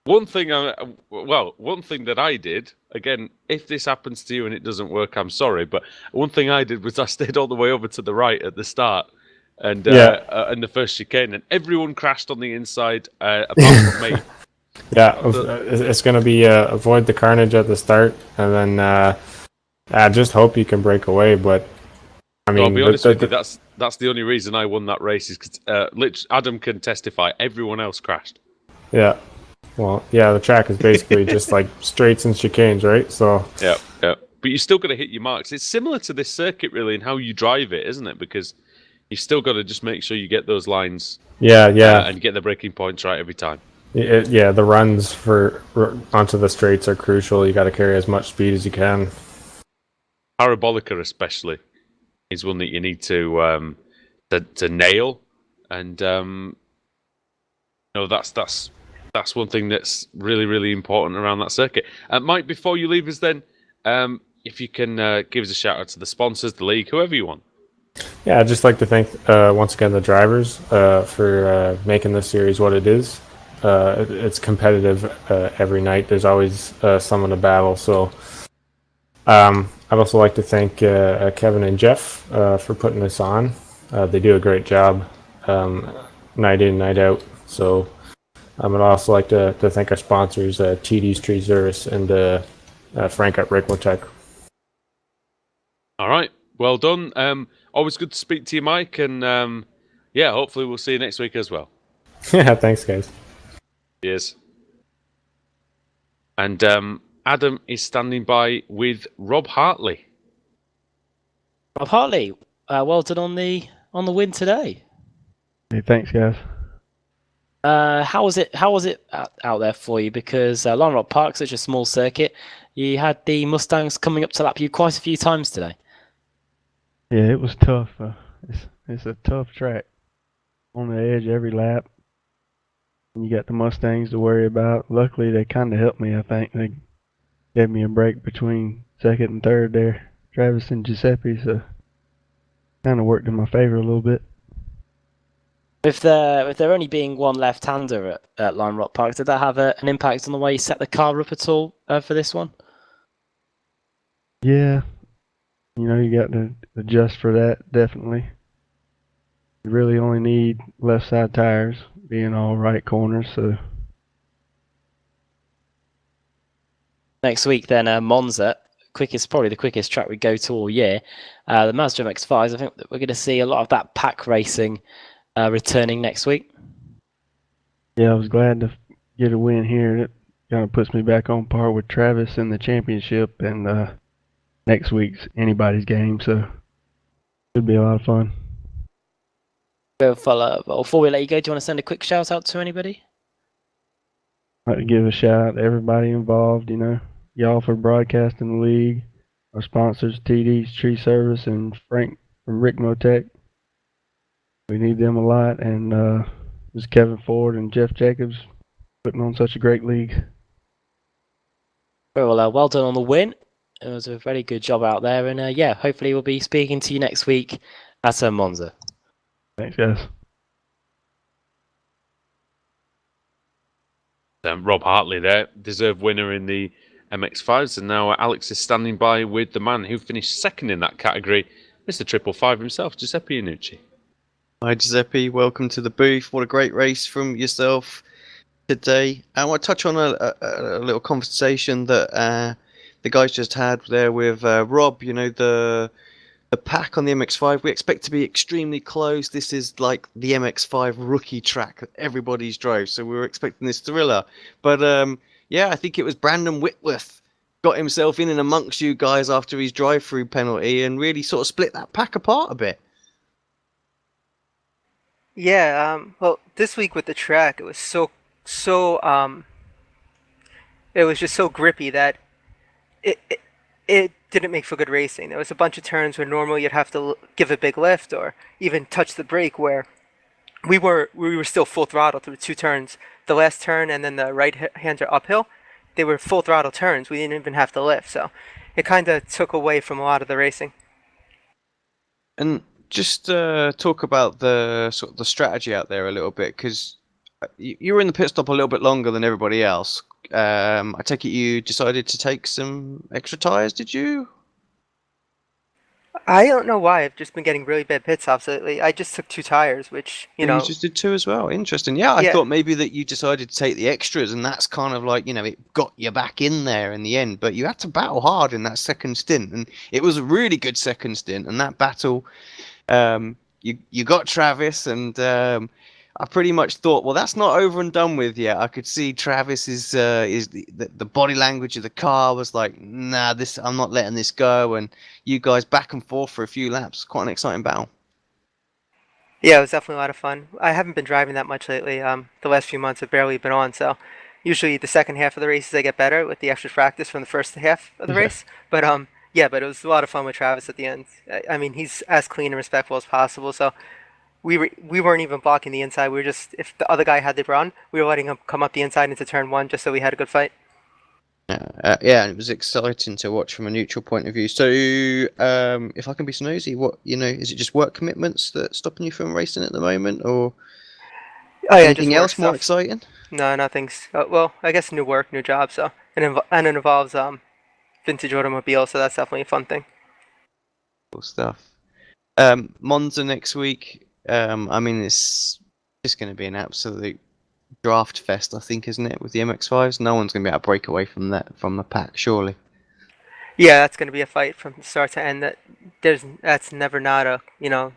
one thing that I did, again, if this happens to you and it doesn't work, I'm sorry, but one thing I did was I stayed all the way over to the right at the start, and in the first chicane, and everyone crashed on the inside apart from me. Yeah, it's going to be avoid the carnage at the start, and then I just hope you can break away. But I mean, I'll be honest with you, that's the only reason I won that race is because Adam can testify. Everyone else crashed. Yeah. Well, yeah, the track is basically just like straights and chicanes, right? So yeah. But you're still got to hit your marks. It's similar to this circuit, really, in how you drive it, isn't it? Because you've still got to just make sure you get those lines. Yeah. And get the braking points right every time. Yeah, the runs onto the straights are crucial. You got to carry as much speed as you can. Parabolica, especially, is one that you need to nail, and that's one thing that's really, really important around that circuit. Mike, before you leave us, then, if you can give us a shout out to the sponsors, the league, whoever you want. Yeah, I'd just like to thank once again the drivers for making this series what it is. It's competitive every night. There's always someone to battle. So I'd also like to thank Kevin and Jeff for putting this on. They do a great job night in, night out. So I'd also like to thank our sponsors, TD's Tree Service and Frank at Ricmotech. All right. Well done. Always good to speak to you, Mike. And hopefully we'll see you next week as well. Yeah, thanks, guys. Cheers. And Adam is standing by with Rob Hartley. Rob Hartley, well done on the win today. Hey, thanks, guys. How was it out there for you? Because Lime Rock Park's such a small circuit. You had the Mustangs coming up to lap you quite a few times today. Yeah, it was tough. It's a tough track. On the edge every lap. You got the Mustangs to worry about. Luckily, they kind of helped me, I think. They gave me a break between second and third there, Travis and Giuseppe, so kind of worked in my favor a little bit. With there only being one left-hander at Lime Rock Park, did that have an impact on the way you set the car up at all for this one? Yeah, you got to adjust for that, definitely. You really only need left side tires, being all right corners, so. Next week then, Monza, probably the quickest track we go to all year. The Mazda MX-5s, I think that we're going to see a lot of that pack racing returning next week. Yeah, I was glad to get a win here. It kind of puts me back on par with Travis in the championship, and next week's anybody's game, so should be a lot of fun. Before we let you go, do you want to send a quick shout out to anybody? I'd like to give a shout out to everybody involved, y'all for broadcasting the league, our sponsors, TD's Tree Service and Frank from Ricmotech. We need them a lot, and just Kevin Ford and Jeff Jacobs putting on such a great league. Well done on the win. It was a very good job out there, and yeah, hopefully we'll be speaking to you next week at Monza. Thanks, guys. Rob Hartley there, deserved winner in the MX-5s, and now Alex is standing by with the man who finished second in that category, Mr. 555 himself, Giuseppe Iannucci. Hi Giuseppe, welcome to the booth. What a great race from yourself today. I want to touch on a little conversation that the guys just had there with Rob. You know, the pack on the MX-5, we expect to be extremely close. This is like the MX-5 rookie track that everybody's drove, so we were expecting this thriller. But yeah, I think it was Brandon Whitworth got himself in and amongst you guys after his drive-through penalty and really sort of split that pack apart a bit. Yeah, well, this week with the track, it was it was just so grippy that it didn't make for good racing. There was a bunch of turns where normally you'd have to give a big lift or even touch the brake, where we were still full throttle through 2 turns. The last turn and then the right-hander uphill, they were full throttle turns. We didn't even have to lift, so it kind of took away from a lot of the racing. And just talk about the sort of the strategy out there a little bit, because you were in the pit stop a little bit longer than everybody else. I take it you decided to take some extra tires, did you? I don't know why. I've just been getting really bad pit stops lately. I just took 2 tires, which, you know... You just did 2 as well. Interesting. Yeah, I Yeah. thought maybe that you decided to take the extras, and that's kind of like, you know, it got you back in there in the end. But you had to battle hard in that second stint, and it was a really good second stint. And that battle, you got Travis, and I pretty much thought, well, that's not over and done with yet. I could see Travis is the body language of the car was like, nah, I'm not letting this go. And you guys back and forth for a few laps. Quite an exciting battle. Yeah, it was definitely a lot of fun. I haven't been driving that much lately. The last few months I've barely been on, so usually the second half of the races I get better with the extra practice from the first half of the race. But yeah, but it was a lot of fun with Travis at the end. I mean, he's as clean and respectful as possible, so we weren't even blocking the inside. We were just, if the other guy had the run, we were letting him come up the inside into turn 1 just so we had a good fight. Yeah, it was exciting to watch from a neutral point of view. So, if I can be so nosy, what, you know, is it just work commitments that's stopping you from racing at the moment, or Oh yeah, anything just work else more stuff. exciting? No, nothing's. Well, I guess new work, new job. So and it involves vintage automobile. So that's definitely a fun thing. Cool stuff. Monza next week. I mean, it's just going to be an absolute draft fest, I think, isn't it? With the MX-5s, no one's going to be able to break away from the pack, surely. Yeah, that's going to be a fight from start to end. That's never not a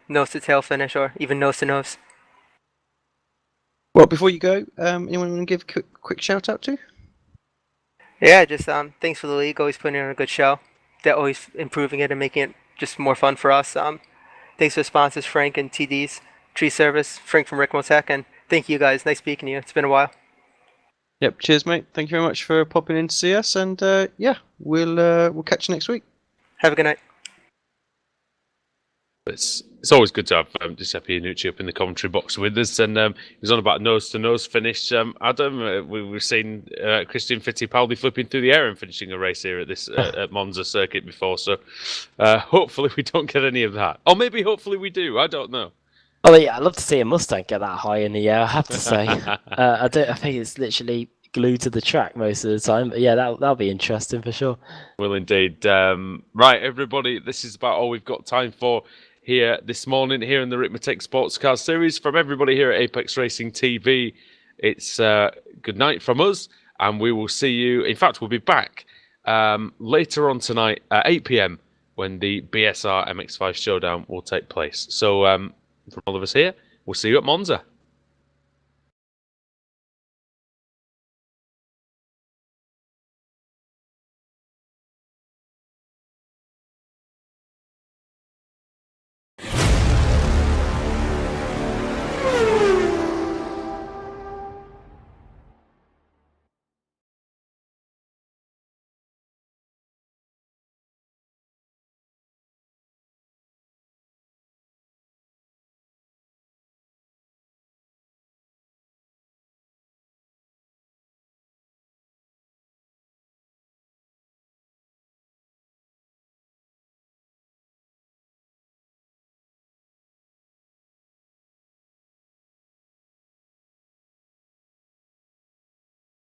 nose to tail finish or even nose to nose. Well, before you go, anyone want to give a quick shout out to? Yeah, just thanks for the league, always putting on a good show. They're always improving it and making it just more fun for us. Thanks to the sponsors, Frank and TD's Tree Service, Frank from Ricmotech, and thank you guys. Nice speaking to you. It's been a while. Yep, cheers, mate. Thank you very much for popping in to see us, and yeah, we'll catch you next week. Have a good night. It's always good to have Giuseppe Iannucci up in the commentary box with us, and he was on about nose-to-nose finish. Adam, we've seen Christian Fittipaldi flipping through the air and finishing a race here at this at Monza circuit before, so hopefully we don't get any of that. Or maybe hopefully we do, I don't know. Oh yeah, I'd love to see a Mustang get that high in the air, I have to say. I think it's literally glued to the track most of the time, but yeah, that'll be interesting for sure. Well, indeed. Right, everybody, this is about all we've got time for here this morning, here in the Ricmotech Sports Car Series. From everybody here at Apex Racing TV, it's good night from us, and we will see you. In fact, we'll be back later on tonight at 8 p.m. when the BSR MX-5 Showdown will take place. So, from all of us here, we'll see you at Monza.